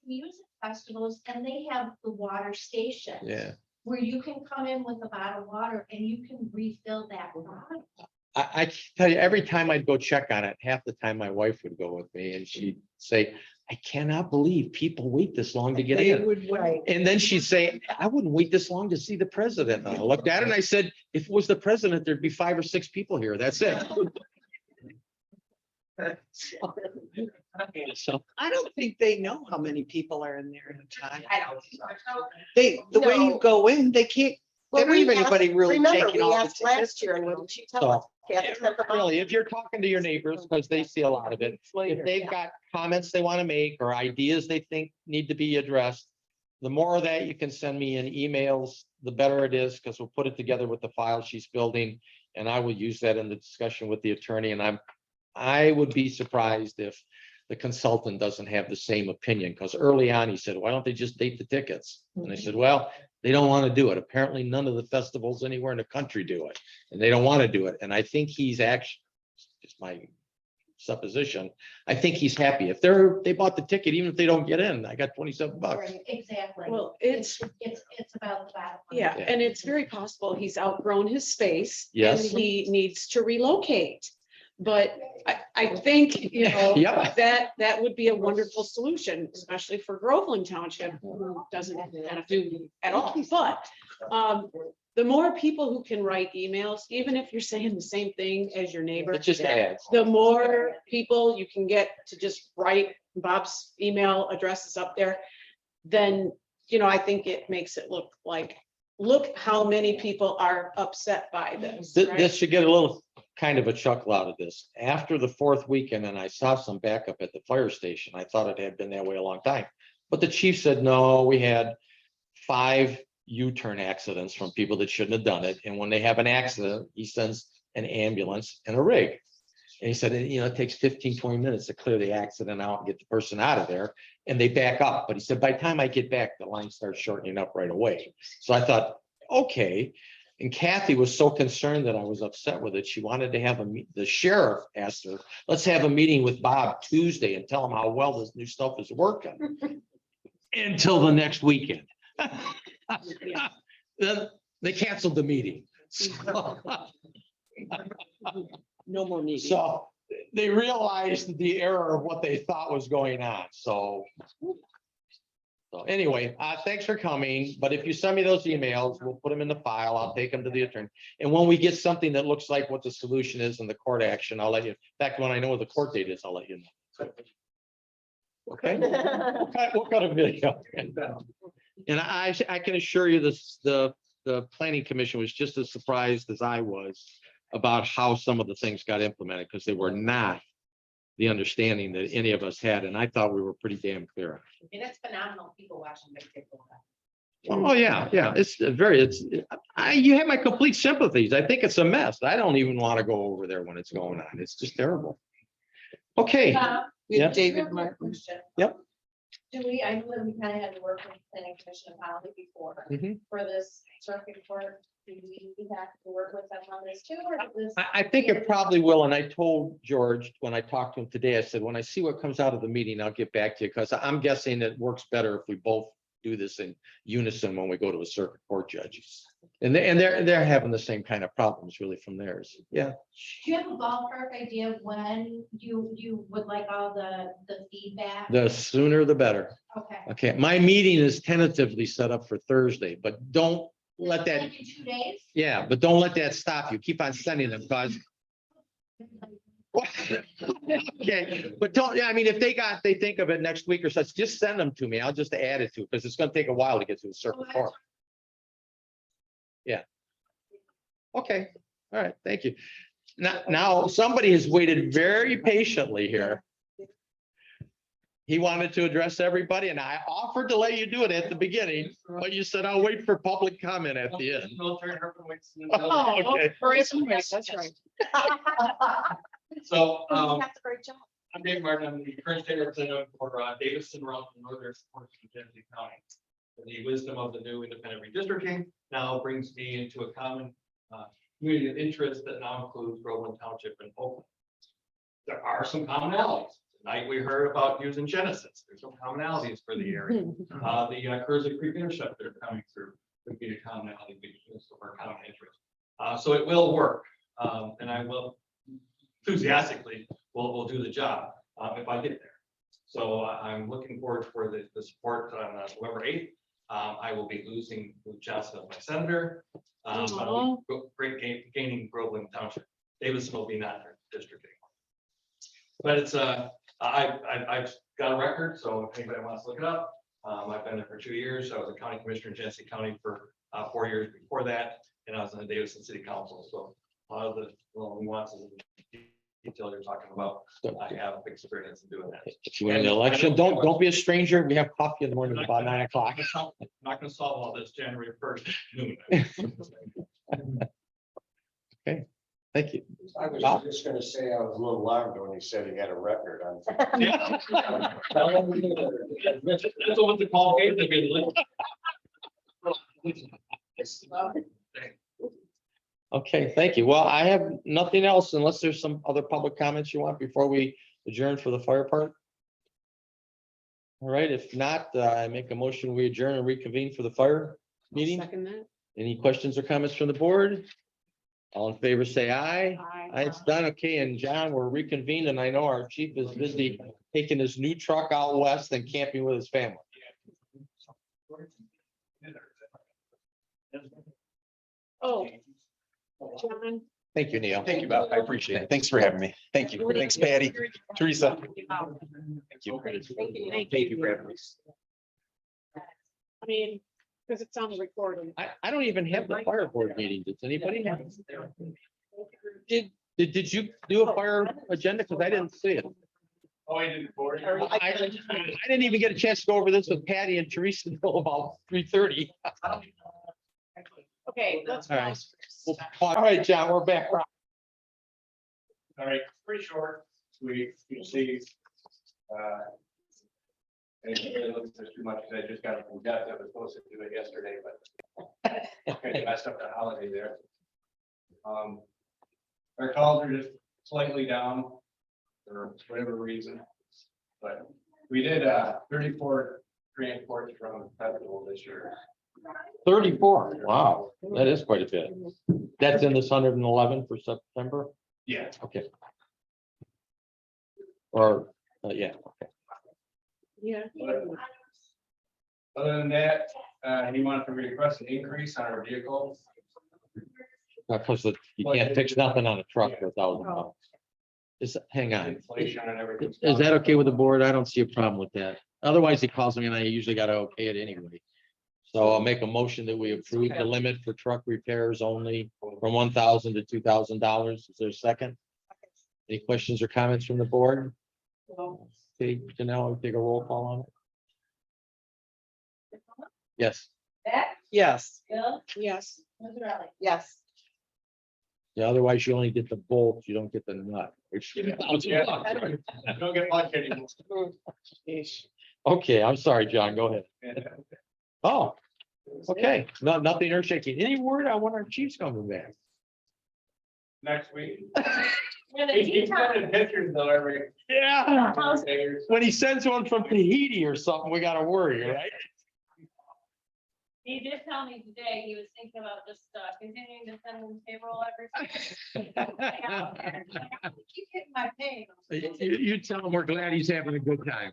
Music festivals, and they have the water station. yeah. Where you can come in with a bottle of water and you can refill that bottle. I tell you, every time I'd go check on it, half the time my wife would go with me and she'd say, I cannot believe people wait this long to get They in. would wait. And then she'd say, I wouldn't wait this long to see the president. And I looked at it and I said, if it was the president, there'd be 5 or 6 people here. That's it. So, I don't think they know how many people are in there at a time. I don't. The way you No. go in, they can't, they Well, don't have we asked- anybody really Remember, taking we all the asked last tickets. year, and what did she tell us? Kathy sent them out. really, if you're talking to your neighbors, because they see a lot of it, if they've got comments they want to make or ideas they think need to be addressed, the more of that you can send me in emails, the better it is, because we'll put it together with the file she's building. And I will use that in the discussion with the attorney. And I would be surprised if the consultant doesn't have the same opinion, because early on he said, why don't they just date the tickets? And I said, well, they don't want to do it. Apparently, none of the festivals anywhere in the country do it, and they don't want to do it. And I think he's actually, it's my supposition, I think he's happy. If they bought the ticket, even if they don't get in, I got $27. Right, exactly. Well, It's about the bottom line. Yeah, and it's very possible he's outgrown his space. Yes. And he needs to relocate. But I think, you know, Yep. that would be a wonderful solution, especially for Groveland Township, who doesn't have to at all. But the more people who can write emails, even if you're saying the same thing as your neighbor, It just adds. the more people you can get to just write, Bob's email address is up there, then, you know, I think it makes it look like, look how many people are upset by this. This right? should get a little kind of a chuckle out of this. After the 4th weekend, and I saw some backup at the fire station, I thought it had been that way a long time. But the chief said, no, we had 5 U-turn accidents from people that shouldn't have done it. And when they have an accident, he sends an ambulance and a rig. And he said, you know, it takes 15, 20 minutes to clear the accident out and get the person out of there. And they back up. But he said, by the time I get back, the line starts shortening up right away. So I thought, okay. And Kathy was so concerned that I was upset with it. She wanted to have the sheriff asked her, let's have a meeting with Bob Tuesday and tell him how well this new stuff is working. Until the next weekend. Then they canceled the meeting. No more meetings. So they realized the error of what they thought was going on. So anyway, thanks for coming. But if you send me those emails, we'll put them in the file. I'll take them to the attorney. And when we get something that looks like what the solution is in the court action, I'll let you, in fact, when I know what the court date is, I'll let you know. Okay? We'll cut a video. And I can assure you this, the planning commission was just as surprised as I was about how some of the things got implemented, because they were not the understanding that any of us had. And I thought we were pretty damn clear. I mean, it's phenomenal people watching Big Dick Bull. Oh, yeah, it's you have my complete sympathies. I think it's a mess. I don't even want to go over there when it's going on. It's just terrible. Okay, Yeah. David Real quick Martin. question. Yep. Do we, I know that we kind of had to work with the planning commission and Holly before, Mhm. for this circuit court, do we have to work with them on this too, or does this? I think it probably will. And I told George when I talked to him today, I said, when I see what comes out of the meeting, I'll get back to you, because I'm guessing it works better if we both do this in unison when we go to a circuit court judge. And they're having the same kind of problems really from theirs. Yeah. Do you have a ballpark idea of when you would like all the feedback? The sooner the better. Okay. Okay, my meeting is tentatively set up for Thursday, but don't let that, Like in 2 days? yeah, but don't let that stop you. Keep on sending them, because. Okay, but don't, I mean, if they think of it next week or such, just send them to me. I'll just add it to, because it's gonna take a while to get to the circuit court. Yeah. Okay, all right, thank you. Now, somebody has waited very patiently here. He wanted to address everybody, and I offered to let you do it at the beginning, but you said, I'll wait for public comment at the end. Military Herman waits in the Oh, building. okay. That's right. So, That's a great job. I'm Dave Martin. I'm the current state representative for Davison, Ralph, and Northern Sports in Genesee County. The wisdom of the new independent redistricting now brings me into a common community of interest that now includes Groveland Township and Oakland. There are some commonalities. Tonight we heard about using Genesis. There's some commonalities for the area. The Curzon Creek intercept that are coming through would be a commonality because of our common interest. So it will work. And I will enthusiastically, will do the job, if I get there. So I'm looking forward for the support on November 8th. I will be losing Lou Johnson as my senator. I'll be gaining Groveland Township. Davidson will be not their district anymore. But it's I've got a record, so if anybody wants to look it up, I've been there for 2 years. I was a county commissioner in Genesee County for 4 years before that, and I was on the Davidson City Council. So a lot of the nuances and detail you're talking about, I have experience in doing that. If you win the election, don't be a stranger. We have coffee in the morning about 9 o'clock. I'm not gonna solve all this January 1st noon. Okay, thank you. I was just gonna say, I was a little alarmed when he said he had a record on. That's what the qualifications have been. Okay, thank you. Well, I have nothing else unless there's some other public comments you want before we adjourn for the fire part. All right, if not, I make a motion, we adjourn and reconvene for the fire meeting. Second that. Any questions or comments from the board? All in favor, say aye. Aye, it's done. Okay, and John, we're reconvened, and I know our chief is busy taking his new truck out west and camping with his family. Oh. John. Thank you, Neil. Thank you, Bob. I appreciate it. Thanks for having me. Thank you. Thanks, Patty. Teresa. Thank you. Thank you for having me. I mean, because it's on the recording. I don't even have the fire board meeting. Does anybody have? Did you do a fire agenda? Because I didn't see it. Oh, I didn't. I didn't even get a chance to go over this with Patty and Teresa until about 3:30. Okay, let's All right. pause. All right, John, we're back. All right, pretty short, we, you see. And it really looks there's too much, because I just got it from Jeff, I was supposed to do it yesterday, but kind of messed up the holiday there. Our calls are just slightly down for whatever reason, but we did 34 transports from the festival this year. 34. Wow, that is quite a bit. That's in this 111 for September. Yeah. Okay. Or, yeah, okay. Yeah. Other than that, he wanted to request an increase on our vehicle. Because you can't fix nothing on a truck for $1,000. Just hang on. Inflation and everything. Is that okay with the board? I don't see a problem with that. Otherwise, he calls me and I usually got to okay it anyway. So I'll make a motion that we approve the limit for truck repairs only from $1,000 to $2,000. Is there a second? Any questions or comments from the board? Okay, Janelle, we'll take a roll call on it. Yes. Beck, Yes. Bill, Yes. Mazzarelli. Yes. Yeah, otherwise you only get the bolt, you don't get the nut. Which- Yeah. I don't get much anymore. Okay, I'm sorry, John, go ahead. And Oh, okay, no, nothing earth shaking. Any word on when our chief's coming back? next week. We're the He's tea time. sending pictures though every. Yeah. day. When he sends one from Tahiti or something, we gotta worry, right? He did tell me today, he was thinking about just continuing to send them payroll every. Keep getting my pay. You tell him we're glad he's having a good time.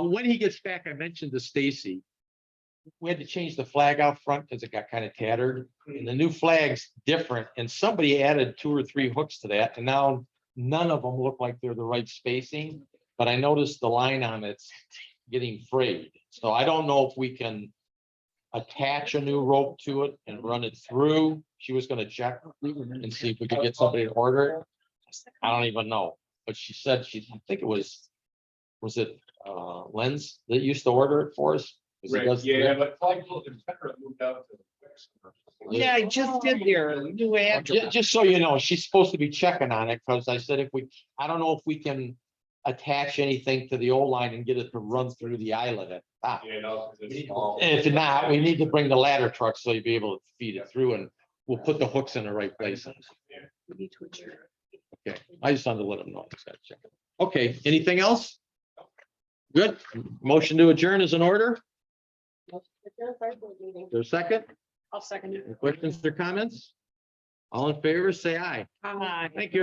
When he gets back, I mentioned to Stacy. We had to change the flag out front because it got kind of tattered and the new flag's different and somebody added 2 or 3 hooks to that and now none of them look like they're the right spacing. But I noticed the line on it's getting frayed. So I don't know if we can attach a new rope to it and run it through. She was gonna check and see if we could get somebody to order it. I don't even know, but she said I think it was it Lens that used to order it for us? 'Cause he Right, does- yeah, but flagpole inspector moved out to. Yeah, I just did your new address. Just so you know, she's supposed to be checking on it, because I said I don't know if we can attach anything to the old line and get it to run through the eyelet at the top. Yeah, no, 'cause it's small. If not, we need to bring the ladder truck so you'll be able to feed it through and we'll put the hooks in the right places. Okay, I just wanted to let them know. Just gotta check it. Okay, anything else? Good. Motion to adjourn is in order. There's a second. I'll second it. Any questions or comments? All in favor, say aye. Aye. Thank you.